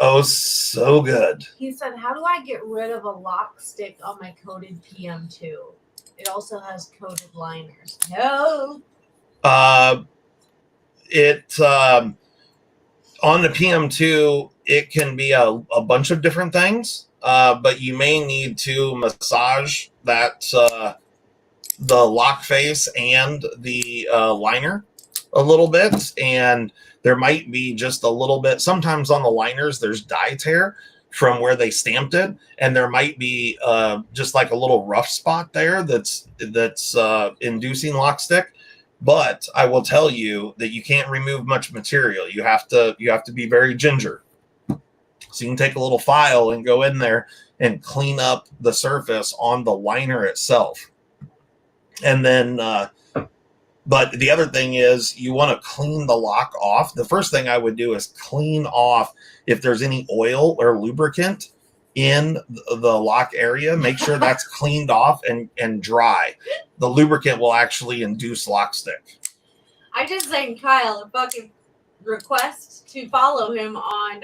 Oh, so good. He said, how do I get rid of a lock stick on my coated PM2? It also has coated liners. No. On the PM2, it can be a bunch of different things, but you may need to massage that the lock face and the liner a little bit, and there might be just a little bit. Sometimes on the liners, there's die tear from where they stamped it, and there might be just like a little rough spot there that's inducing lock stick. But I will tell you that you can't remove much material. You have to be very ginger. So you can take a little file and go in there and clean up the surface on the liner itself. And then, but the other thing is you want to clean the lock off. The first thing I would do is clean off if there's any oil or lubricant in the lock area. Make sure that's cleaned off and dry. The lubricant will actually induce lock stick. I just sent Kyle a fucking request to follow him on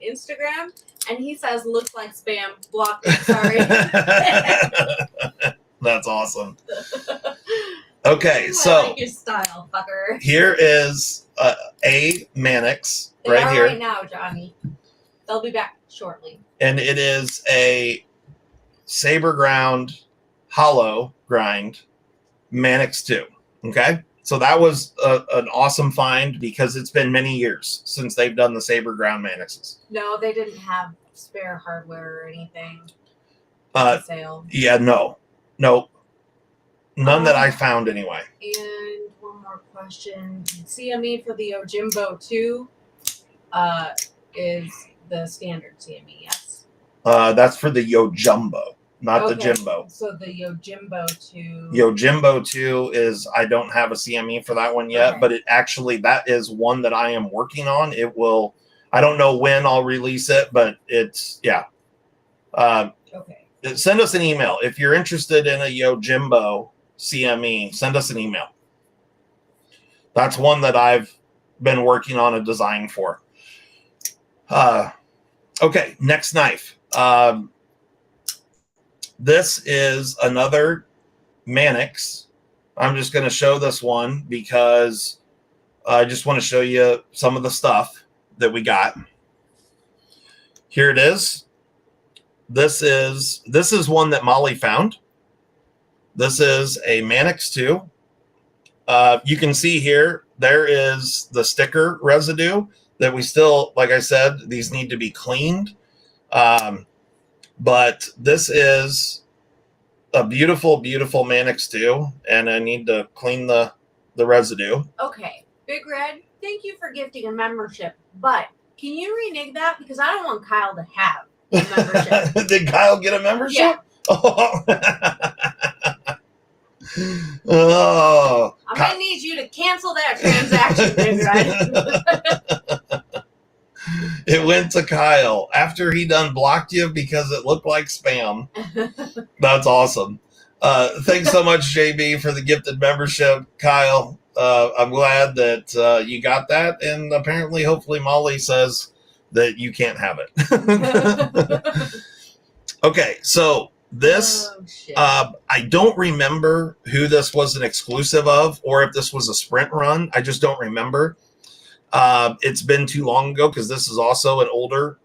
Instagram, and he says looks like spam. Blocked him, sorry. That's awesome. Okay, so I like your style, fucker. Here is a Mannix They right are here. right now, Johnny. They'll be back shortly. And it is a saber ground, hollow grind Mannix 2. Okay. So that was an awesome find because it's been many years since they've done the saber ground Mannixes. No, they didn't have spare hardware or anything for sale. Yeah, no. None that I found anyway. And one more question. CME for the Ojimbo 2 is the standard CME, yes? That's for the Yo Jumbo. not the Jimbo. So the Yojimbo 2. Yojimbo 2 is, I don't have a CME for that one yet, Okay. but it actually, that is one that I am working on. It will, I don't know when I'll release it, but it's, yeah. Okay. Send us an email. If you're interested in a Yojimbo CME, send us an email. That's one that I've been working on a design for. Okay, next knife. This is another Mannix. I'm just going to show this one because I just want to show you some of the stuff that we got. Here it is. This is one that Molly found. This is a Mannix 2. You can see here, there is the sticker residue that we still, like I said, these need to be cleaned. But this is a beautiful, beautiful Mannix 2, and I need to clean the residue. Okay, Big Red, thank you for gifting a membership, but can you renege that? Because I don't want Kyle to have a membership. Did Kyle get a membership? Yeah. Oh. Oh. I'm going to need you to cancel that transaction, Big Red. It went to Kyle after he done blocked you because it looked like spam. That's awesome. Thanks so much, JB, for the gifted membership. Kyle, I'm glad that you got that. And apparently, hopefully, Molly says that you can't have it. Okay, so this, I don't remember who this was an exclusive of or if this was a sprint run. I just don't remember. It's been too long ago because this is also an older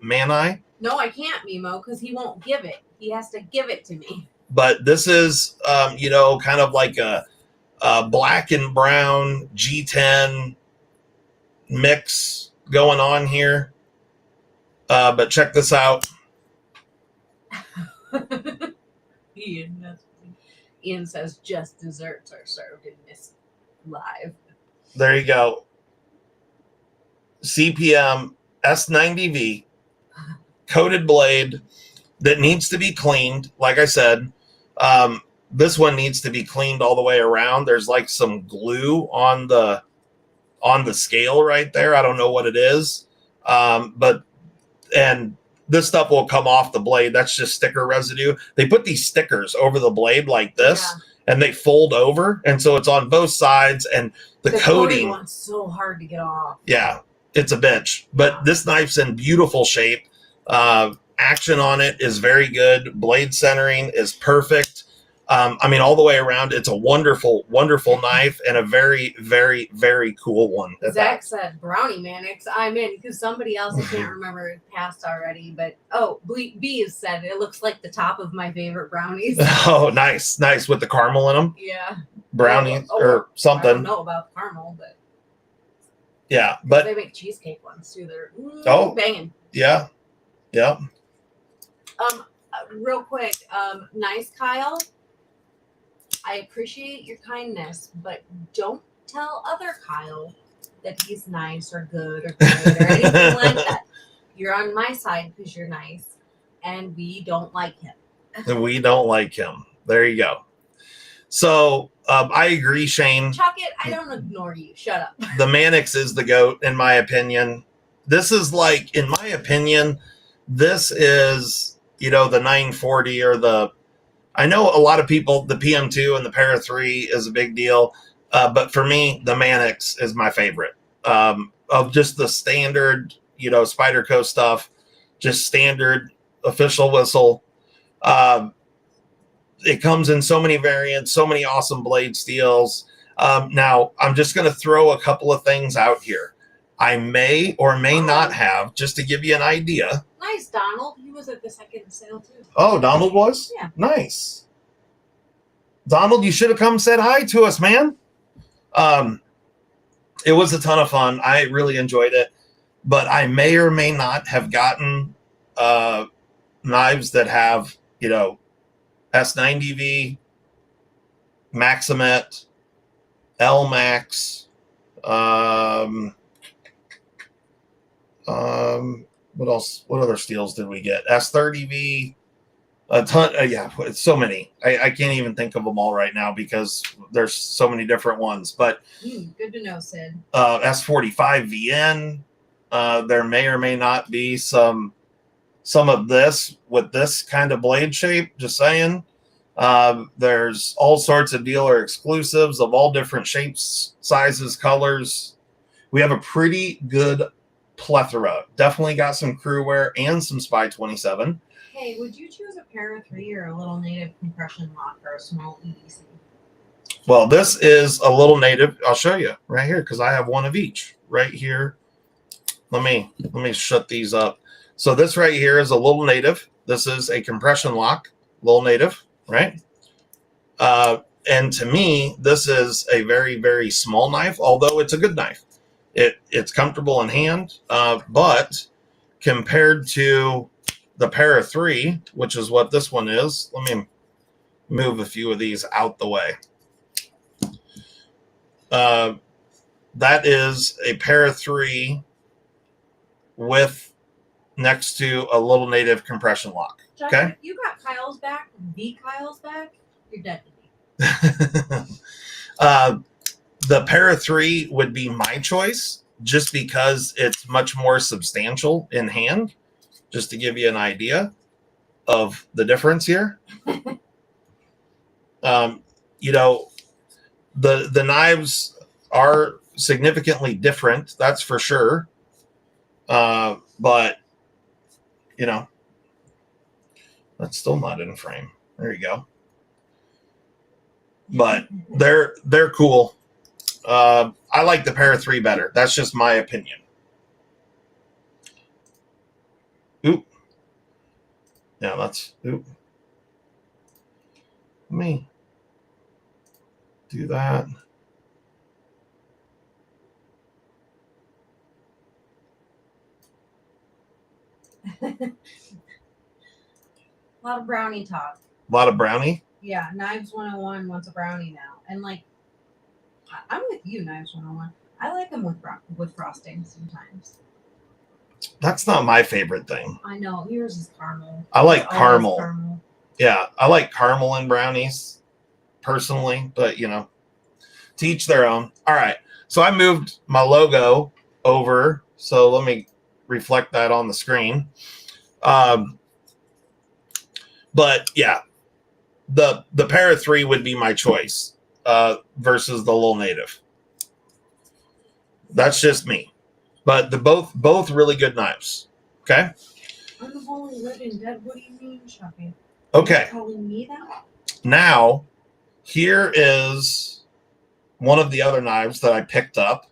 Manai. No, I can't, Mimo, because he won't give it. He has to give it to me. But this is, you know, kind of like a black and brown G10 mix going on here. But check this out. Ian says just desserts are served in this live. There you go. CPM S90V coated blade that needs to be cleaned. Like I said, this one needs to be cleaned all the way around. There's like some glue on the scale right there. I don't know what it is. And this stuff will come off the blade. That's just sticker residue. They put these stickers over the blade like this, and they fold over. And so it's on both sides. And the coating one's so hard to get off. Yeah, it's a bitch. But this knife's in beautiful shape. Action on it is very good. Blade centering is perfect. I mean, all the way around, it's a wonderful, wonderful knife and a very, very, very cool one. Zach said brownie Mannix. I'm in because somebody else, I can't remember, it passed already. But, B has said it looks like the top of my favorite brownies. Oh, nice. Nice with the caramel in them. Yeah. Brownies or something. I don't know about caramel, but. Yeah, but. They make cheesecake ones too. They're banging. Yeah. Yeah. Real quick, nice Kyle. I appreciate your kindness, but don't tell other Kyle that he's nice or good or good or anything like that. You're on my side because you're nice, and we don't like him. We don't like him. There you go. So I agree, Shane. Chuck it. I don't ignore you. Shut up. The Mannix is the GOAT, in my opinion. This is like, in my opinion, this is, you know, the 940 or the, I know a lot of people, the PM2 and the Para 3 is a big deal. But for me, the Mannix is my favorite of just the standard, you know, Spyderco stuff, just standard official whistle. It comes in so many variants, so many awesome blade steels. Now, I'm just going to throw a couple of things out here. I may or may not have, just to give you an idea. Nice, Donald. He was at the second sale, too. Oh, Donald was? Yeah. Nice. Donald, you should have come said hi to us, man. It was a ton of fun. I really enjoyed it. But I may or may not have gotten knives that have, you know, S90V, Maximet, L-Max, what else? What other steels did we get? S30V, A ton. Yeah, it's so many. I can't even think of them all right now because there's so many different ones. But good to know, Sid. S45VN. There may or may not be some of this with this kind of blade shape. Just saying. There's all sorts of dealer exclusives of all different shapes, sizes, colors. We have a pretty good plethora. Definitely got some crew wear and some Spy 27. Hey, would you choose a para 3 or a little native compression lock or a small EDC? Well, this is a little native. I'll show you right here because I have one of each right here. Let me shut these up. So this right here is a little native. This is a compression lock, little native, right? And to me, this is a very, very small knife, although it's a good knife. It's comfortable in hand, but compared to the Para 3, which is what this one is, let me move a few of these out the way. That is a Para 3 with next to a little native compression lock. John, Okay. if you got Kyle's back, Kyle's back, you're dead to me. The Para 3 would be my choice just because it's much more substantial in hand, just to give you an idea of the difference here. You know, the knives are significantly different, that's for sure. But, you know, that's still not in frame. There you go. But they're cool. I like the Para 3 better. That's just my opinion. Oop. Yeah, that's oop. Let me do that. A lot of brownie talk. A lot of brownie? Yeah, Knives 101 wants a brownie now. And like, I'm with you, Knives 101. I like them with frosting sometimes. That's not my favorite thing. I know. Yours is caramel. I like caramel. Yeah, I like caramel in brownies personally, but you know, to each their own. All right. So I moved my logo over. So let me reflect that on the screen. But yeah, the Para 3 would be my choice versus the Little Native. That's just me. But the both really good knives. Okay. Unholy living dead. What do you mean, Chucky? Okay. You're calling me that? Now, here is one of the other knives that I picked up,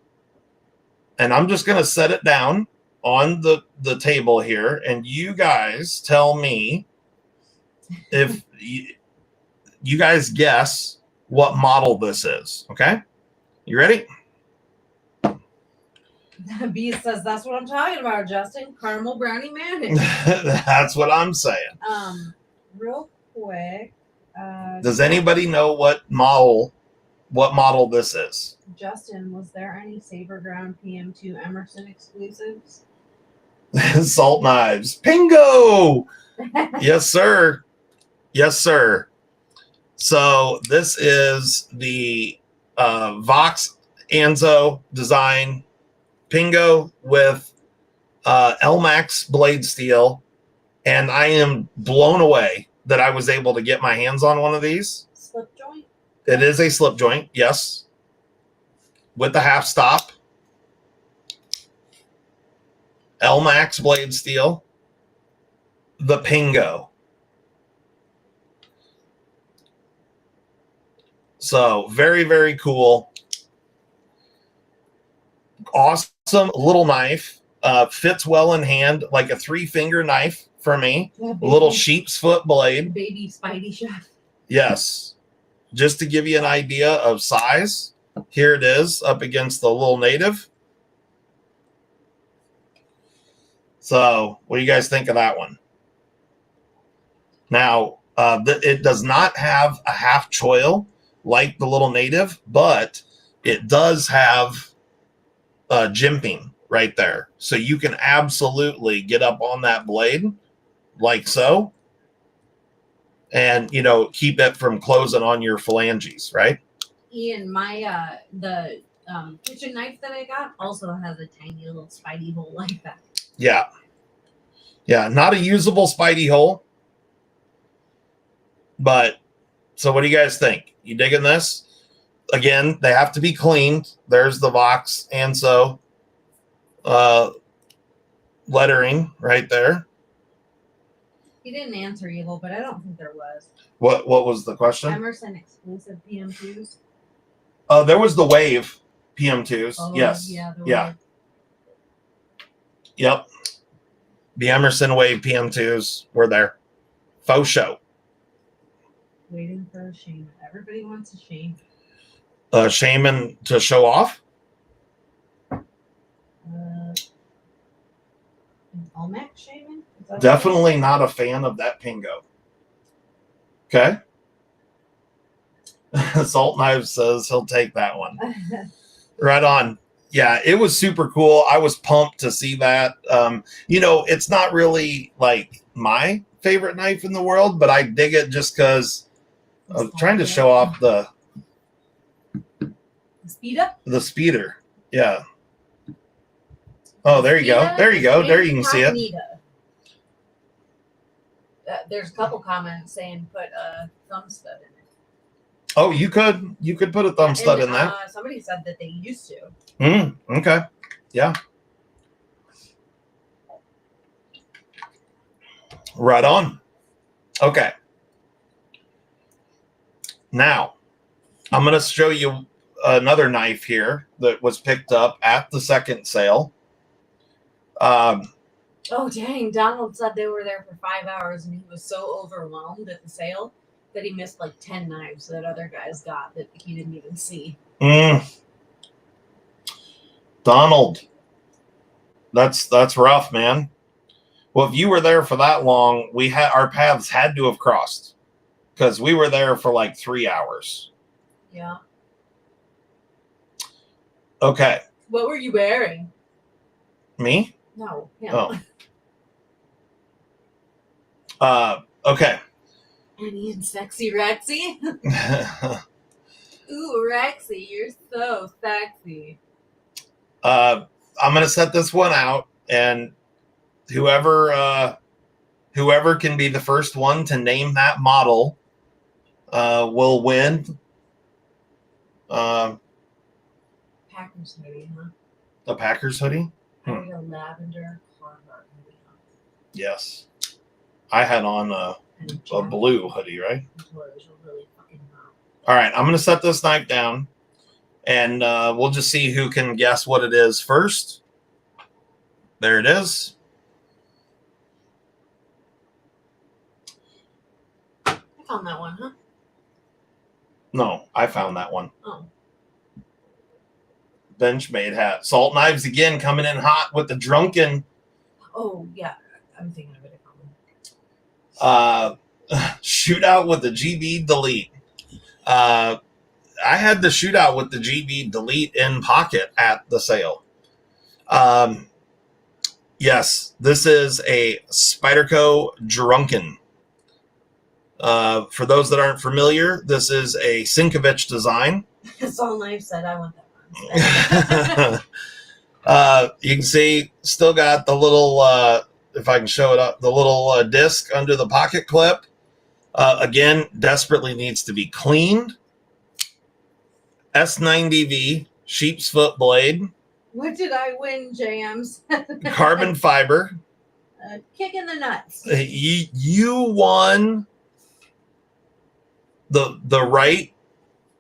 and I'm just going to set it down on the table here, and you guys tell me if you guys guess what model this is. Okay, you ready? B says that's what I'm talking about, Justin. Caramel brownie mayonnaise. That's what I'm saying. Real quick. Does anybody know what model this is? Justin, was there any Saber Ground PM2 Emerson exclusives? Salt knives. Bingo! Yes, sir. Yes, sir. So this is the Vox Anzo design Pingo with Elmax blade steel, and I am blown away that I was able to get my hands on one of these. Slip joint? It is a slip joint, yes, with the half stop. Elmax blade steel. The Pingo. So very, very cool. Awesome little knife. Fits well in hand, like a 3-finger knife for me. Yeah, a little sheep's foot blade. Baby Spidey chef. Yes. Just to give you an idea of size, here it is up against the Little Native. So what do you guys think of that one? Now, it does not have a half choil like the Little Native, but it does have jimping right there. So you can absolutely get up on that blade like so and you know, keep it from closing on your phalanges, right? Ian, my the kitchen knife that I got also has a tiny little spidey hole like that. Yeah. Yeah, not a usable Spidey hole. But so what do you guys think? You digging this? Again, they have to be cleaned. There's the Vox Anso lettering right there. He didn't answer Evil, but I don't think there was. What was the question? Emerson exclusive PM2s. There was the Wave PM2s. Oh, yes. Yeah. Yeah. Yep. The Emerson Wave PM2s were there. Faux show. Waiting for a Shaman. Everybody wants a Shaman. Shaman to show off? An Olmec Shaman? Definitely not a fan of that Pingo. Okay. Salt Knives says he'll take that one. Right on. Yeah, it was super cool. I was pumped to see that. You know, it's not really like my favorite knife in the world, but I dig it just because I was trying to show off the Spyder? The Spyder. Yeah. Oh, there you go. There you go. There you can see it. There's a couple comments saying put a thumb stud in it. Oh, you could put a thumb stud in that. Somebody said that they used to. Okay. Yeah. Right on. Okay. Now, I'm going to show you another knife here that was picked up at the second sale. Oh, dang. Donald said they were there for 5 hours and he was so overwhelmed at the sale that he missed like 10 knives that other guys got that he didn't even see. Donald, that's rough, man. Well, if you were there for that long, our paths had to have crossed because we were there for like 3 hours. Yeah. Okay. What were you wearing? Me? No. Yeah. Oh. Okay. And sexy Rexy. Ooh, Rexy, you're so sexy. I'm gonna set this one out, and whoever can be the first one to name that model will win. Packers hoodie, huh? A Packers hoodie? I had a lavender Carhartt hoodie on. Yes. I had on a blue hoodie, right? Really fucking hot. All right, I'm going to set this knife down, and we'll just see who can guess what it is first. There it is. I found that one, huh? No, I found that one. Oh. Benchmade hat. Salt Knives again coming in hot with the Drunken. Oh, yeah. I'm thinking of it. Shootout with the GB Delete. I had the shootout with the GB Delete in pocket at the sale. Yes, this is a Spyderco Drunken. For those that aren't familiar, this is a sinkovich design. Salt Knife said I want that one. You can see still got the little if I can show it up, the little disc under the pocket clip. Again, desperately needs to be cleaned. S90V sheep's foot blade. What did I win, Jams? Carbon fiber. Kick in the nuts. You won the right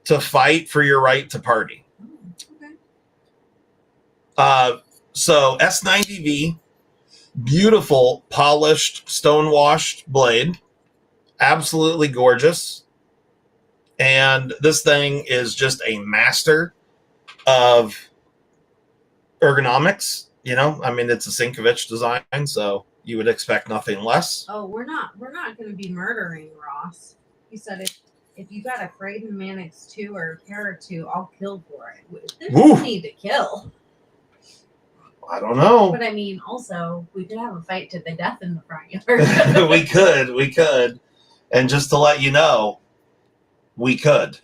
to fight for your right to party. Okay. So S90V, beautiful polished stone washed blade, absolutely gorgeous, and this thing is just a master of ergonomics. You know, I mean, it's a sinkovich design, so you would expect nothing less. Oh, we're not going to be murdering Ross. He said if you got a Fraden Mannix 2 or a Para 2, I'll kill for it. There's no need to kill. I don't know. But I mean, also, we could have a fight to the death in the front yard. We could. And just to let you know, we could.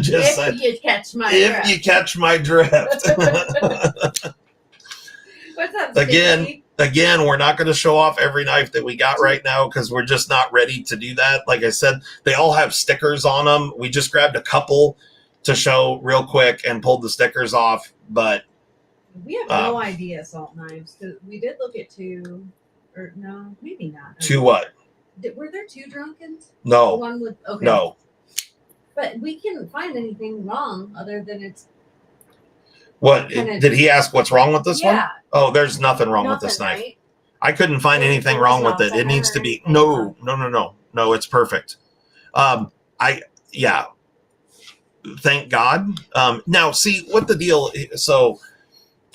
Just if you catch my if drift. you catch my drift. What's up, Again, Sticky? Again, we're not going to show off every knife that we got right now because we're just not ready to do that. Like I said, they all have stickers on them. We just grabbed a couple to show real quick and pulled the stickers off. But we have no idea assault knives because we did look at two, or no, maybe not. two what? Were there two Drunkens? No, One with okay. no. But we couldn't find anything wrong other than it's. What Kinda- did he ask? What's wrong with this one? Yeah. Oh, there's nothing wrong with this knife. Right? I couldn't find There's anything wrong with it. nothing It needs to or be anything no. wrong. It's perfect. Yeah. Thank God. Now see what the deal. So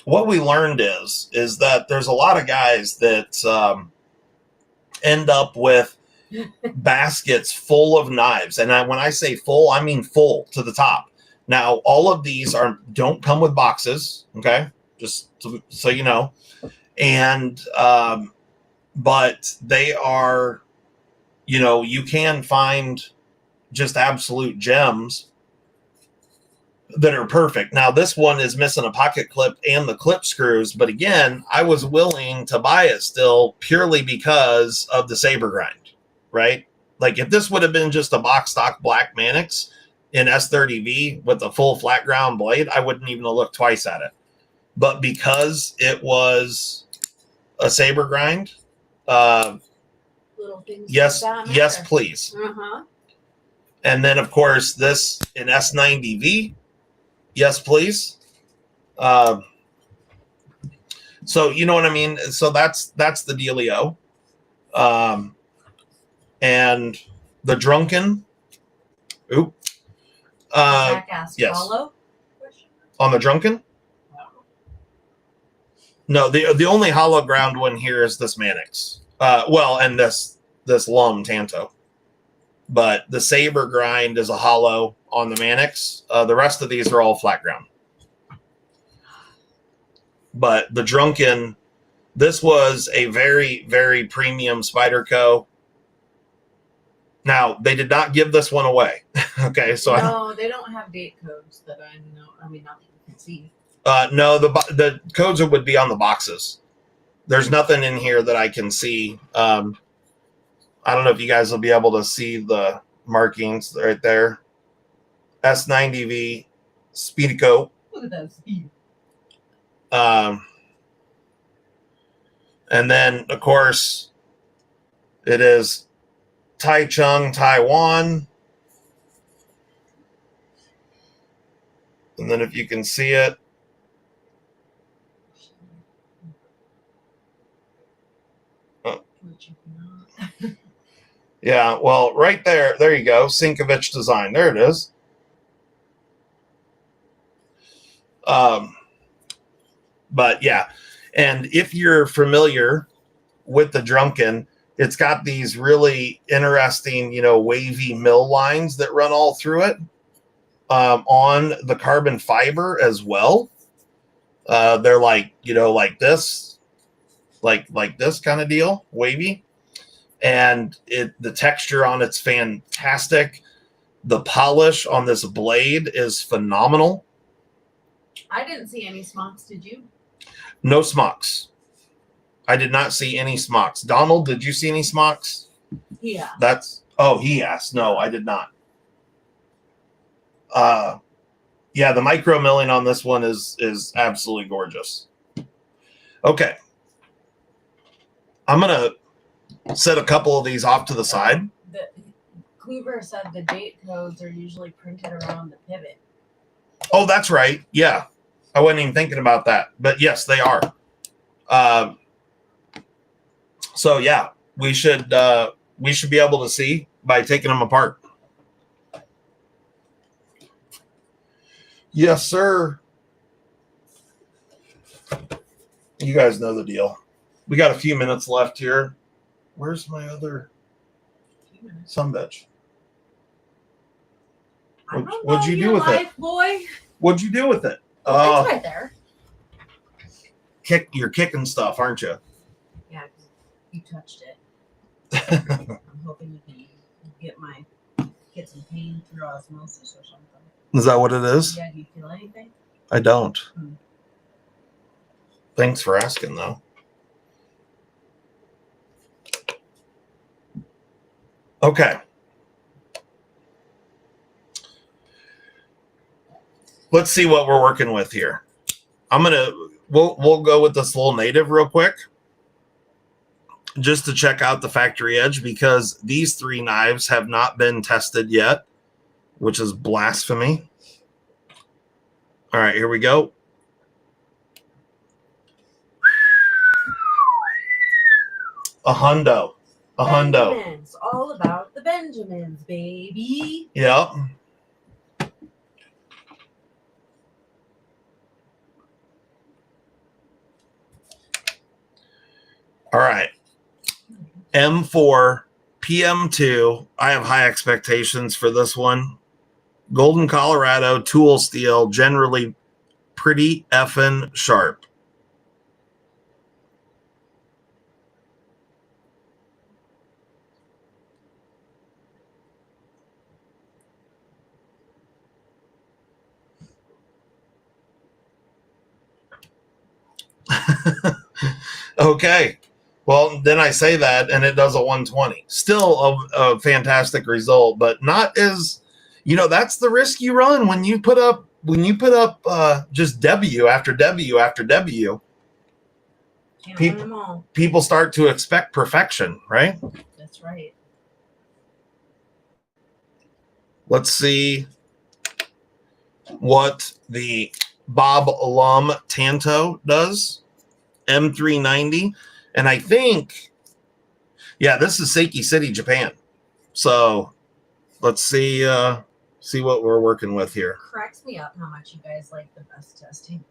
what we learned is that there's a lot of guys that end up with baskets full of knives, and when I say full, I mean full to the top. Now, all of these don't come with boxes, okay? Just so you know. And but they are, you can find just absolute gems that are perfect. Now, this one is missing a pocket clip and the clip screws, but again, I was willing to buy it still purely because of the saber grind, right? Like if this would have been just a box stock black Mannix in S30V with a full flat ground blade, I wouldn't even have looked twice at it. But because it was a saber grind, Little things. yes, like that yes, matter. please. Uh-huh. And then of course this in S90V, yes, please. So you know what I mean? So that's the dealio. And the Drunken. Oop. Jackass yes. hollow? On the Drunken? No, the only hollow ground one here is this Mannix. And this Lum Tanto. But the saber grind is a hollow on the Mannix. The rest of these are all flat ground. But the Drunken, this was a very, very premium Spyderco. Now, they did not give this one away. Okay, so No, they don't have date codes that I know. I mean, not that you can see. no, the codes would be on the boxes. There's nothing in here that I can see. I don't know if you guys will be able to see the markings right there. S90V Spyderco. Look at that speed. And then, of course, it is Taichung, Taiwan. And then if you can see it. Yeah, well, right there. There you go. Sinkovich design. There it is. But yeah. And if you're familiar with the Drunken, it's got these really interesting, wavy mill lines that run all through it on the carbon fiber as well. They're like, like this, like this kind of deal, wavy. And the texture on it's fantastic. The polish on this blade is phenomenal. I didn't see any smocks. Did you? No smocks. I did not see any smocks. Donald, did you see any smocks? Yeah. He asked. No, I did not. Yeah, the micro milling on this one is absolutely gorgeous. Okay. I'm going to set a couple of these off to the side. Cleaver said the date codes are usually printed around the pivot. Oh, that's right. Yeah. I wasn't even thinking about that. But yes, they are. So yeah, we should be able to see by taking them apart. Yes, sir. You guys know the deal. We got a few minutes left here. Where's my other sumbitch? What'd you do with it? Boy? What'd you do with it? It's right there. You're kicking stuff, aren't you? Yeah, you touched it. I'm hoping you can get some pain through osmosis or something. Is that what it is? Yeah, do you feel anything? I don't. Hmm. Thanks for asking, though. Okay. Let's see what we're working with here. We'll go with this little native real quick, just to check out the factory edge, because these 3 knives have not been tested yet, which is blasphemy. All right, here we go. A hundo. Benjamins. All about the Benjamins, baby. Yep. All right. M4 PM2. I have high expectations for this one. Golden Colorado tool steel, generally pretty effing sharp. Okay. Well, then I say that, and it does a 120. Still a fantastic result, but not as, that's the risk you run when you put up just W after W after W. Can't win them all. People start to expect perfection, right? That's right. Let's see what the Bob Lum Tanto does. M390. And I think, this is Seiki City, Japan. So let's see what we're working with here. Cracks me up how much you guys like the best testing.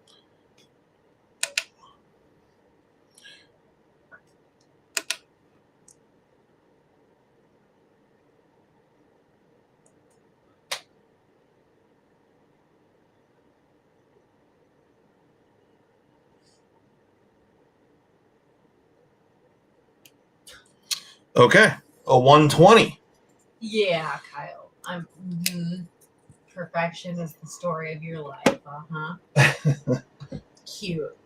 Okay, a 120. Yeah, Kyle. Perfection is the story of your life. Cute.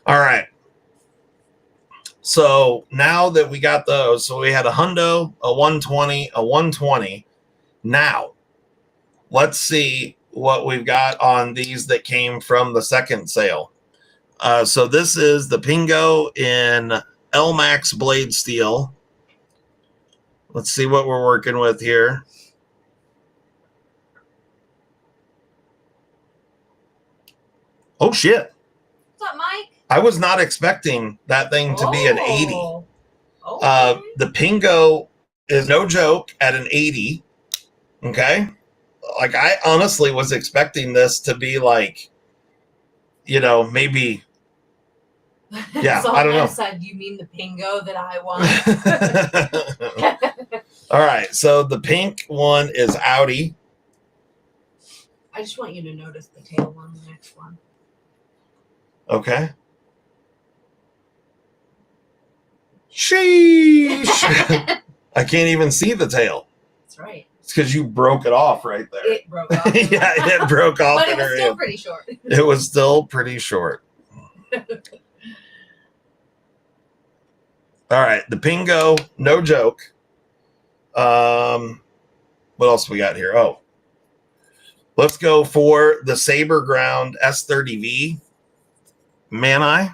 All right. So now that we got those, so we had a hundo, a 120, a 120. Now, let's see what we've got on these that came from the second sale. So this is the Pingo in L-Max blade steel. Let's see what we're working with here. Oh, shit. What's up, Mike? I was not expecting that thing to be an 80. Okay. The Pingo is no joke at an 80. Okay. Like, I honestly was expecting this to be like, maybe. Yeah, So I don't know. Said, you mean the Pingo that I want? All right. So the pink one is Audi. I just want you to notice the tail on the next one. Okay. Sheesh. I can't even see the tail. That's right. It's because you broke it off right there. It broke off. Yeah, it broke off. But it was still pretty short. It was still pretty short. All right. The Pingo, no joke. What else we got here? Oh, let's go for the Saber Ground S30V Mani.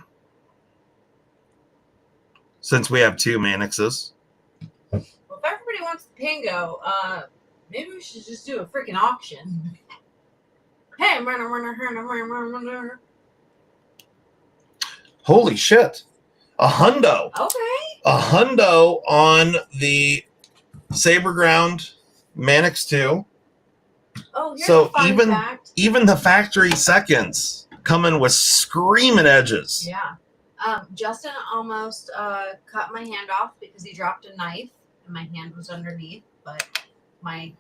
Since we have 2 Manixes. Well, if everybody wants the Pingo, maybe we should just do a freaking auction. Hey, Holy shit. A hundo. Okay. A hundo on the Saber Ground Manix 2. Oh, here's So a fun fact. even the factory seconds coming with screaming edges. Yeah. Justin almost cut my hand off because he dropped a knife and my hand was underneath, but my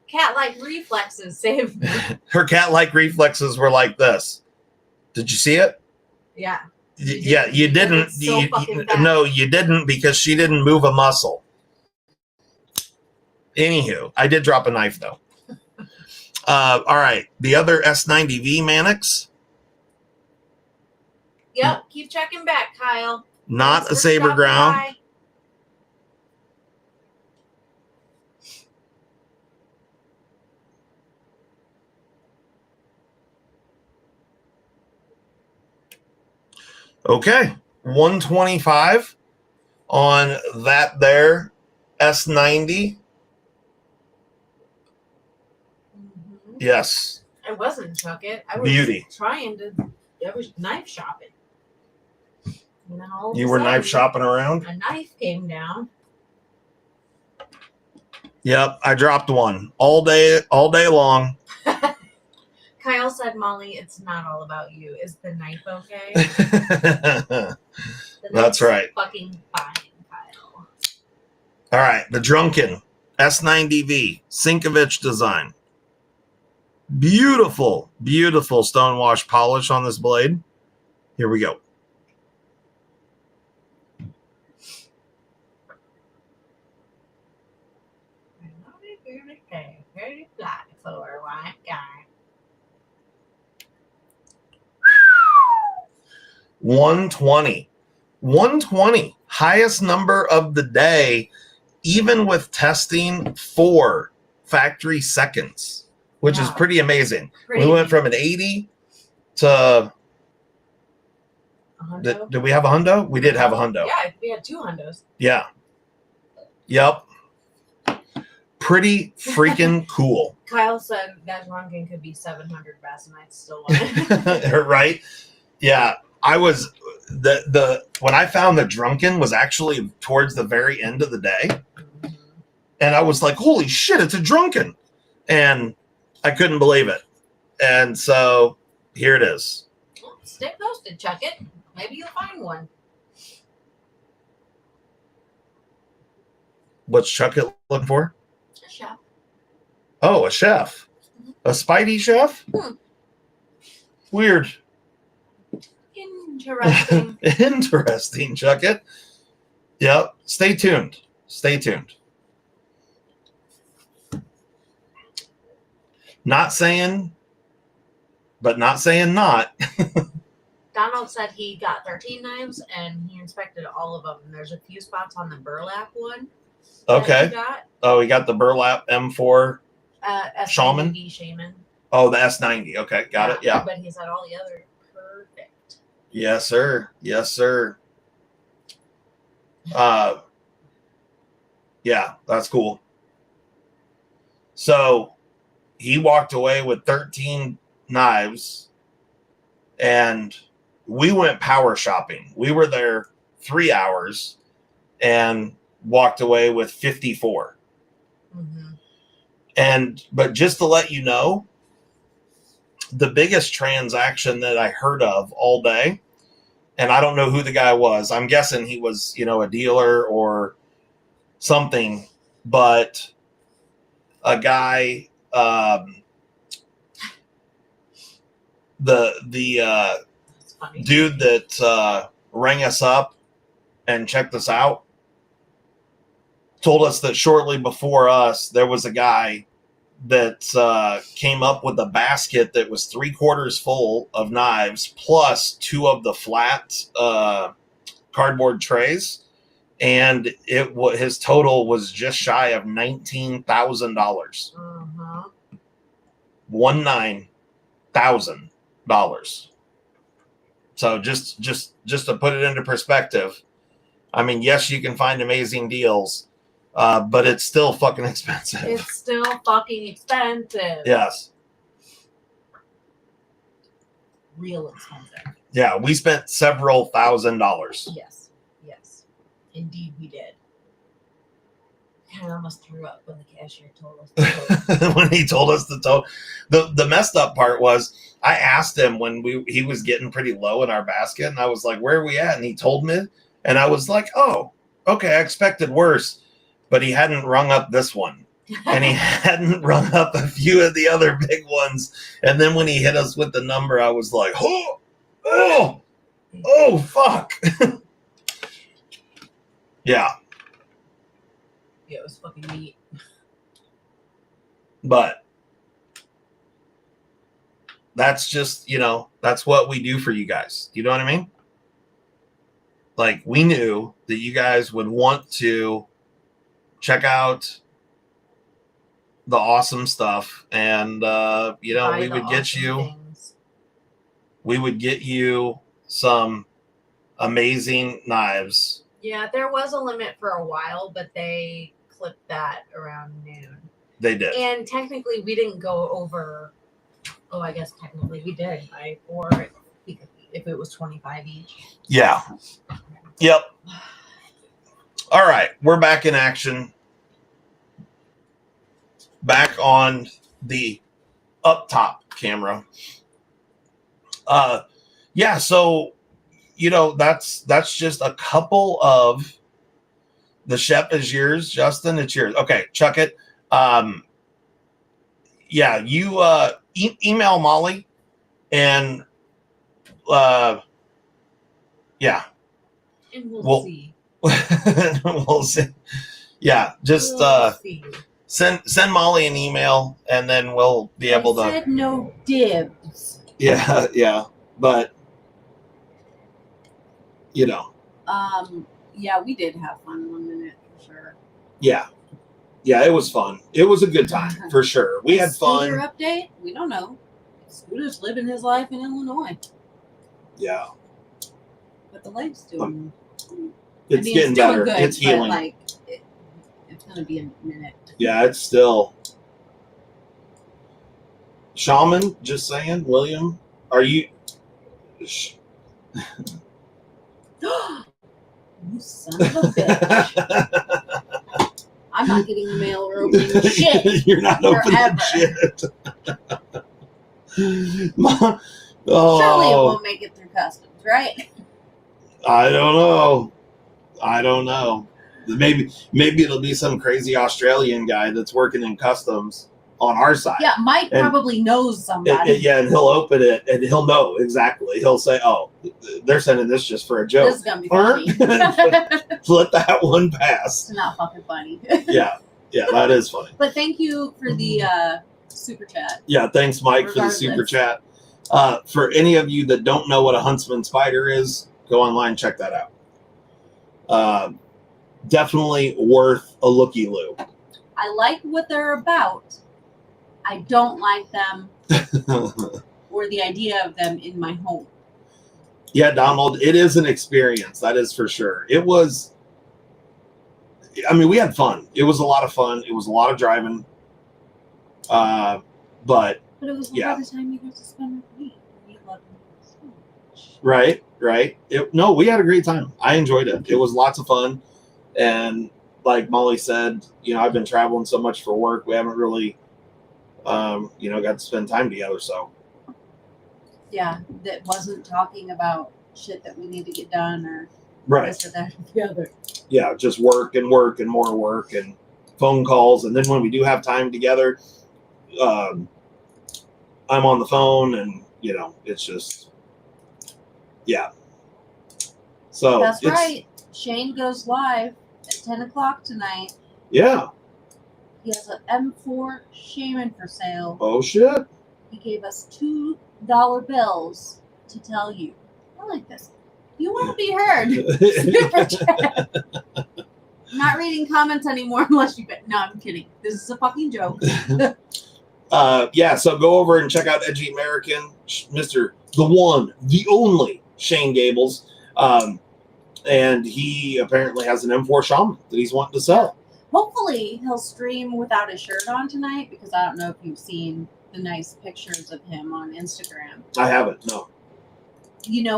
cat-like reflexes saved me. Her cat-like reflexes were like this. Did you see it? Yeah. Yeah, you didn't. It's so fucking fast. No, you didn't because she didn't move a muscle. Anywho, I did drop a knife though. All right, the other S90V Mannix. Yep. Keep checking back, Kyle. Not Thanks a for saber stopping ground. by. Okay, 125 on that there S90. Mhm. Yes, I wasn't chuck it. I was beauty. trying to. I was knife shopping. And then all of You a were sudden, knife shopping around. a knife came down. Yep, I dropped one all day long. Kyle said, "Molly, it's not all about you. Is the knife okay?" The That's knife's right. Fucking fine, Kyle. All right, the Drunken S90V sinkovich design. Beautiful, beautiful stonewash polish on this blade. Here we go. Very flat for a white guy. 120. 120. Highest number of the day, even with testing 4 factory seconds, which is Wow. pretty amazing. Pretty We went from an 80 to... A hundo? Did we have a hundo? We did have a hundo. Yeah, we had 2 hundos. Yeah. Yep. Pretty freaking cool. Kyle said that Drunken could be 700 Bassonites still on it. Right? Yeah. I was when I found the Drunken was actually towards the very end of the day. Mhm. And I was like, holy shit, it's a Drunken. And I couldn't believe it. And so here it is. Well, stay posted, chuck it. Maybe you'll find one. What's Chuck it looking for? A chef. Oh, a chef. A Spidey chef? Weird. Interesting. Interesting, Chuck it. Yep. Stay tuned. Stay tuned. Not saying, but not saying not. Donald said he got 13 knives and he inspected all of them. And there's a few spots on the burlap one. that Okay. He got. Oh, he got the burlap M4 Shaman? S90 Shaman. Oh, the S90. Okay, got it. Yeah. But he said all the other perfect. Yes, sir. Yes, sir. Yeah, that's cool. So he walked away with 13 knives and we went power shopping. We were there 3 hours and walked away with 54. Mm-hmm. But just to let you know, the biggest transaction that I heard of all day, and I don't know who the guy was. I'm guessing he was, a dealer or something, but a guy, the dude that rang us up and checked us out told us that shortly before us, there was a guy that came up with a basket that was 3/4 full of knives plus 2 of the flat cardboard trays, and his total was just shy of $19,000. Uh-huh. $19,000. So just to put it into perspective, I mean, yes, you can find amazing deals, but it's still fucking expensive. It's still fucking expensive. Yes. Real expensive. Yeah, we spent several $1,000s. Yes. Yes. Indeed we did. I almost threw up when the cashier told us the total. When he told us the total. The messed up part was I asked him when he was getting pretty low in our basket, and I was like, where are we at? And he told me, and I was like, oh, okay, I expected worse. But he hadn't rung up this one. And he hadn't rung up a few of the other big ones. And then when he hit us with the number, I was like, oh, Oh, fuck. Yeah. Yeah, it was fucking neat. But that's just, that's what we do for you guys. You know what I mean? Like, we knew that you guys would want to check out the awesome stuff, and we would get you some amazing knives. Yeah, there was a limit for a while, but they clipped that around noon. They did. And technically, we didn't go over. Oh, I guess technically we did. If it was 25 each. Yeah. Yep. All right, we're back in action. Back on the up top camera. Yeah, so that's just a couple of the Shep is yours, Justin. It's yours. Okay, chuck it. Yeah, you email Molly, and yeah, and we'll see. We'll see. Yeah, just see. Send Molly an email, and then we'll be able to. Said no dibs. Yeah, but Yeah, we did have fun 1 minute for sure. Yeah, it was fun. It was a good time for sure. We had fun. Scooter update? We don't know. Scooter's living his life in Illinois. Yeah, but the leg's doing. It's getting better. Good, it's healing. Like, it's gonna be a minute. Yeah, it's still. Shaman, just saying. William, are you? You son of a bitch. I'm not getting the mail or opening shit. You're not opening shit. Surely it won't make it through customs, right? I don't know. Maybe it'll be some crazy Australian guy that's working in customs on our side. Yeah, Mike probably knows somebody. And he'll open it and he'll know exactly. He'll say, "Oh, they're sending this just for a joke." This is gonna be funny. Let that one pass. It's not fucking funny. Yeah, that is funny. But thank you for the super chat. Yeah, thanks, Mike, for the super chat. For any of you that don't know what a Huntsman Spyder is, go online, check that out. Definitely worth a looky-loo. I like what they're about. I don't like them or the idea of them in my home. Yeah, Donald, it is an experience. That is for sure. It was, we had fun. It was a lot of fun. It was a lot of driving. But it was a lot of time you got to spend with me. We loved it so much. Right. We had a great time. I enjoyed it. It was lots of fun. And like Molly said, I've been traveling so much for work. We haven't really, got to spend time together. So. Yeah, that wasn't talking about shit that we need to get done or this or that or the other. Yeah, just work and more work and phone calls. And then when we do have time together, I'm on the phone and, it's just, yeah. So that's right. Shane goes live at 10 o'clock tonight. Yeah. He has an M4 Shaman for sale. Oh, shit. He gave us $2 bills to tell you. I like this. You want to be heard. Super chat. I'm not reading comments anymore unless you bet. No, I'm kidding. This is a fucking joke. Yeah, so go over and check out Edgy American, Mr. The One, the Only Shane Gables. And he apparently has an M4 Shaman that he's wanting to sell. Hopefully he'll stream without his shirt on tonight, because I don't know if you've seen the nice pictures of him on Instagram. I haven't, no.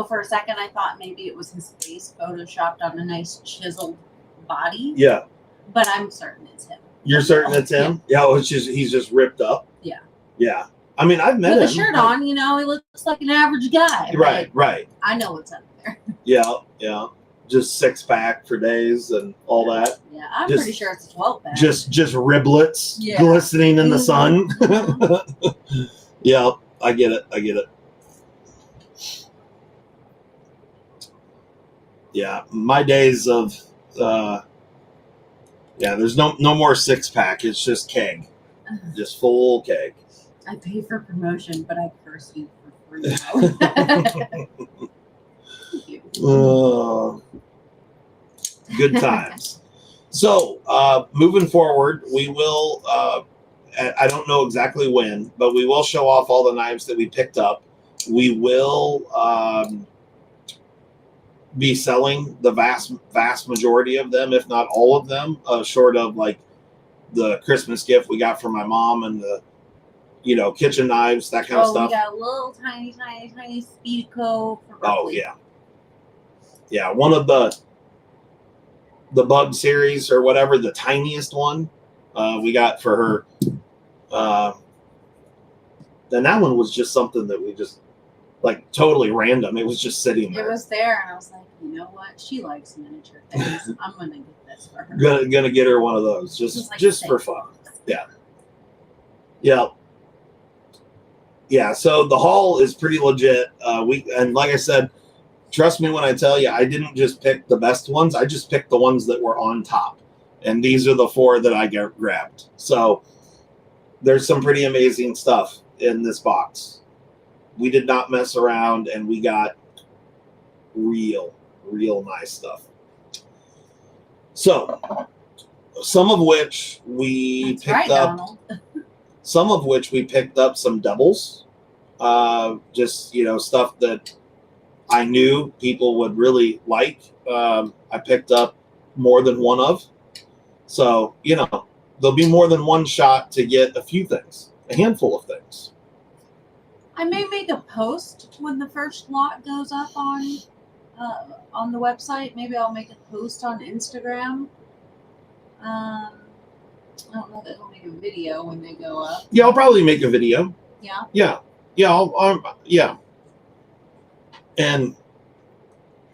For a second I thought maybe it was his face photoshopped on a nice chiseled body. Yeah. But I'm certain it's him. You're certain it's him? Yeah, he's just ripped up. Yeah. Yeah. I've met him. With a shirt on, he looks like an average guy. Right. I know what's up there. Yeah. Just 6-pack for days and all that. Yeah, I'm pretty sure it's a 12-pack. Just riblets glistening in the sun. Yeah, I get it. Yeah, my days of there's no more 6-pack. It's just keg, just full keg. I pay for promotion, but I curse you for free. Thank you. Good times. So moving forward, we will. I don't know exactly when, but we will show off all the knives that we picked up. We will be selling the vast majority of them, if not all of them, short of like the Christmas gift we got from my mom and the kitchen knives, that kind of stuff. We got a little tiny Spyderco for roughly. Yeah, one of the Bug series or whatever, the tiniest one we got for her. Then that one was just something that we just like totally random. It was just sitting there. It was there, and I was like, you know what? She likes miniature things. I'm gonna get this for her. Gonna get her one of those just for fun. Yeah. So the haul is pretty legit. And like I said, trust me when I tell you, I didn't just pick the best ones. I just picked the ones that were on top, and these are the 4 that I grabbed. So there's some pretty amazing stuff in this box. We did not mess around, and we got real nice stuff. So some of which we picked up. Donald. Some of which we picked up some doubles. Just stuff that I knew people would really like. I picked up more than one of. So, there'll be more than one shot to get a few things, a handful of things. I may make a post when the first lot goes up on the website. Maybe I'll make a post on Instagram. I don't know that I'll make a video when they go up. Yeah, I'll probably make a video. Yeah. Yeah. And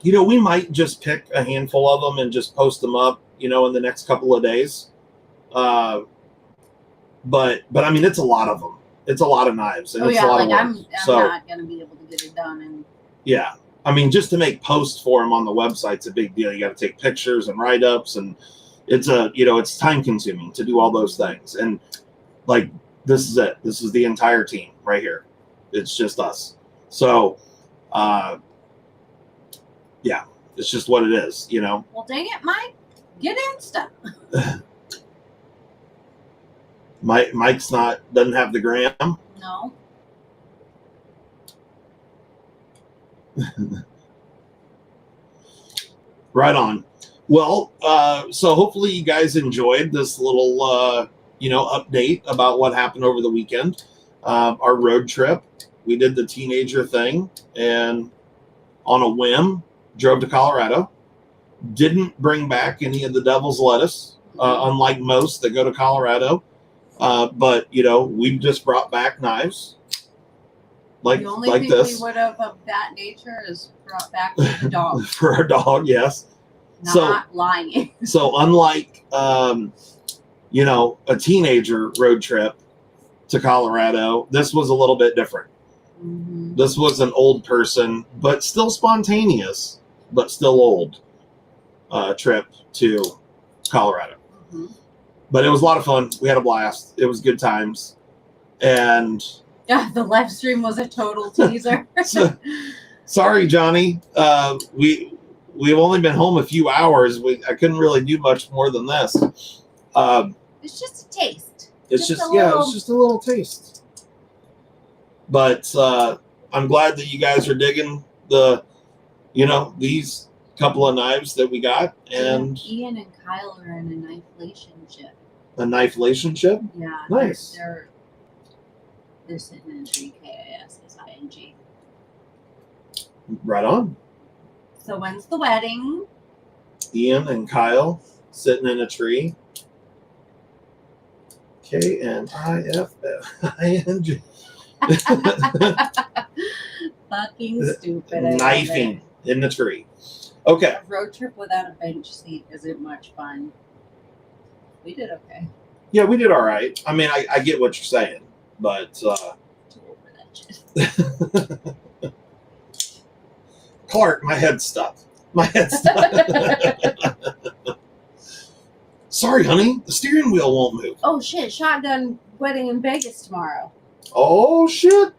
we might just pick a handful of them and just post them up, in the next couple of days. But I mean, it's a lot of them. It's a lot of knives, and it's a lot of work. I'm not gonna be able to get it done. And yeah, I mean, just to make posts for them on the website's a big deal. You got to take pictures and write-ups, and it's time consuming to do all those things. And like, this is it. This is the entire team right here. It's just us. So, yeah, it's just what it is, Well, dang it, Mike, get Insta. Mike's doesn't have the gram. No. Right on. Well, so hopefully you guys enjoyed this little, update about what happened over the weekend. Our road trip. We did the teenager thing, and on a whim, drove to Colorado. Didn't bring back any of the devil's lettuce, unlike most that go to Colorado. But we've just brought back knives like the only like thing this. we would have of that nature is brought back for the dog. For our dog, yes. Not lying. So unlike a teenager road trip to Colorado, this was a little bit different. Mm-hmm. This was an old person, but still spontaneous, but still old trip to Colorado. Mm-hmm. But it was a lot of fun. We had a blast. It was good times. And yeah, the live stream was a total teaser. Sorry, Johnny. We've only been home a few hours. I couldn't really do much more than this. It's just a taste. It's just a little taste. But I'm glad that you guys are digging these couple of knives that we got. And Ian and Kyle are in a knife relationship. A knife relationship? Yeah. Nice. They're sitting in a tree, KISSING. Right on. So when's the wedding? Ian and Kyle sitting in a tree. KNIFFING. Fucking stupid. Knifing in the tree. Okay. A road trip without a bench seat isn't much fun. We did okay. Yeah, we did all right. I mean, I get what you're saying, but Too old for that shit. Clark, my head's stuck. My head's stuck. Sorry, honey. The steering wheel won't move. Oh shit! Shotgun wedding in Vegas tomorrow. Oh, shit.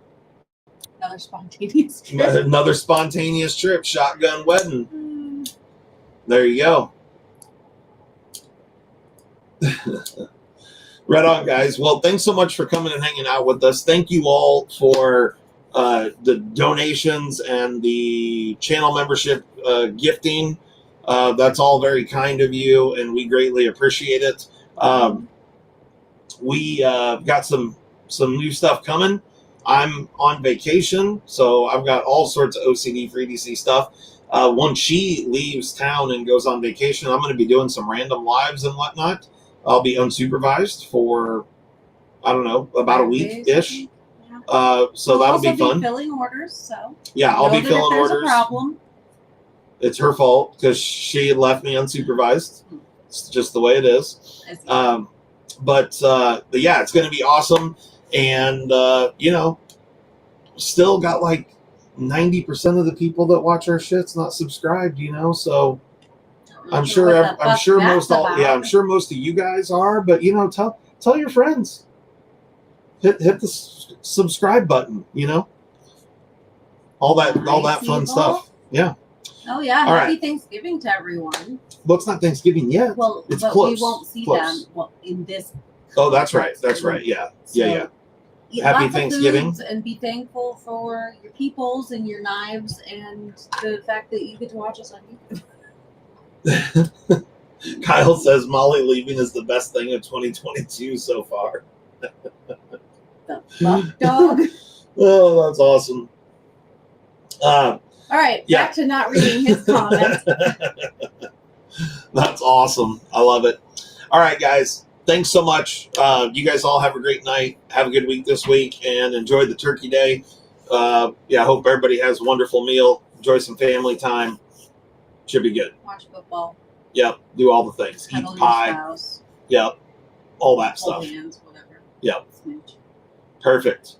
Another spontaneous trip. Another spontaneous trip. Shotgun wedding. There you go. Right on, guys. Well, thanks so much for coming and hanging out with us. Thank you all for the donations and the channel membership gifting. That's all very kind of you, and we greatly appreciate it. We got some new stuff coming. I'm on vacation, so I've got all sorts of OCD4EDC stuff. Once she leaves town and goes on vacation, I'm going to be doing some random lives and whatnot. I'll be unsupervised for, I don't know, about a week-ish. Yeah. So that'll be fun. Filling orders, so yeah, I'll be filling if orders. A problem. It's her fault because she had left me unsupervised. It's just the way it is. But yeah, it's going to be awesome. And, still got like 90% of the people that watch our shit's not subscribed, so I'm sure most of you guys are, but tell your friends. Hit the subscribe button, all that fun stuff. Yeah. Oh yeah, all happy right. Thanksgiving to everyone. Well, it's not Thanksgiving yet. Well, it's but close. We won't see them in this. Oh, that's right. That's right. Yeah. So, yeah. Eat Happy lots Thanksgiving. Of foods and be thankful for your peoples and your knives and the fact that you get to watch us on YouTube. Kyle says Molly leaving is the best thing of 2022 so far. The fuck, dog. Oh, that's awesome. All right, yeah. Back to not reading his comments. That's awesome. I love it. All right, guys. Thanks so much. You guys all have a great night. Have a good week this week and enjoy the turkey day. I hope everybody has a wonderful meal. Enjoy some family time. Should be good. Watch football. Yep. Do all the things. Eat pie. Spouse. Yep. All that stuff. Hands, whatever. Yep. Smooch. Perfect.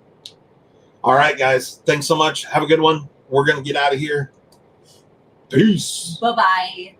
All right, guys. Thanks so much. Have a good one. We're going to get out of here. Peace. Bye-bye.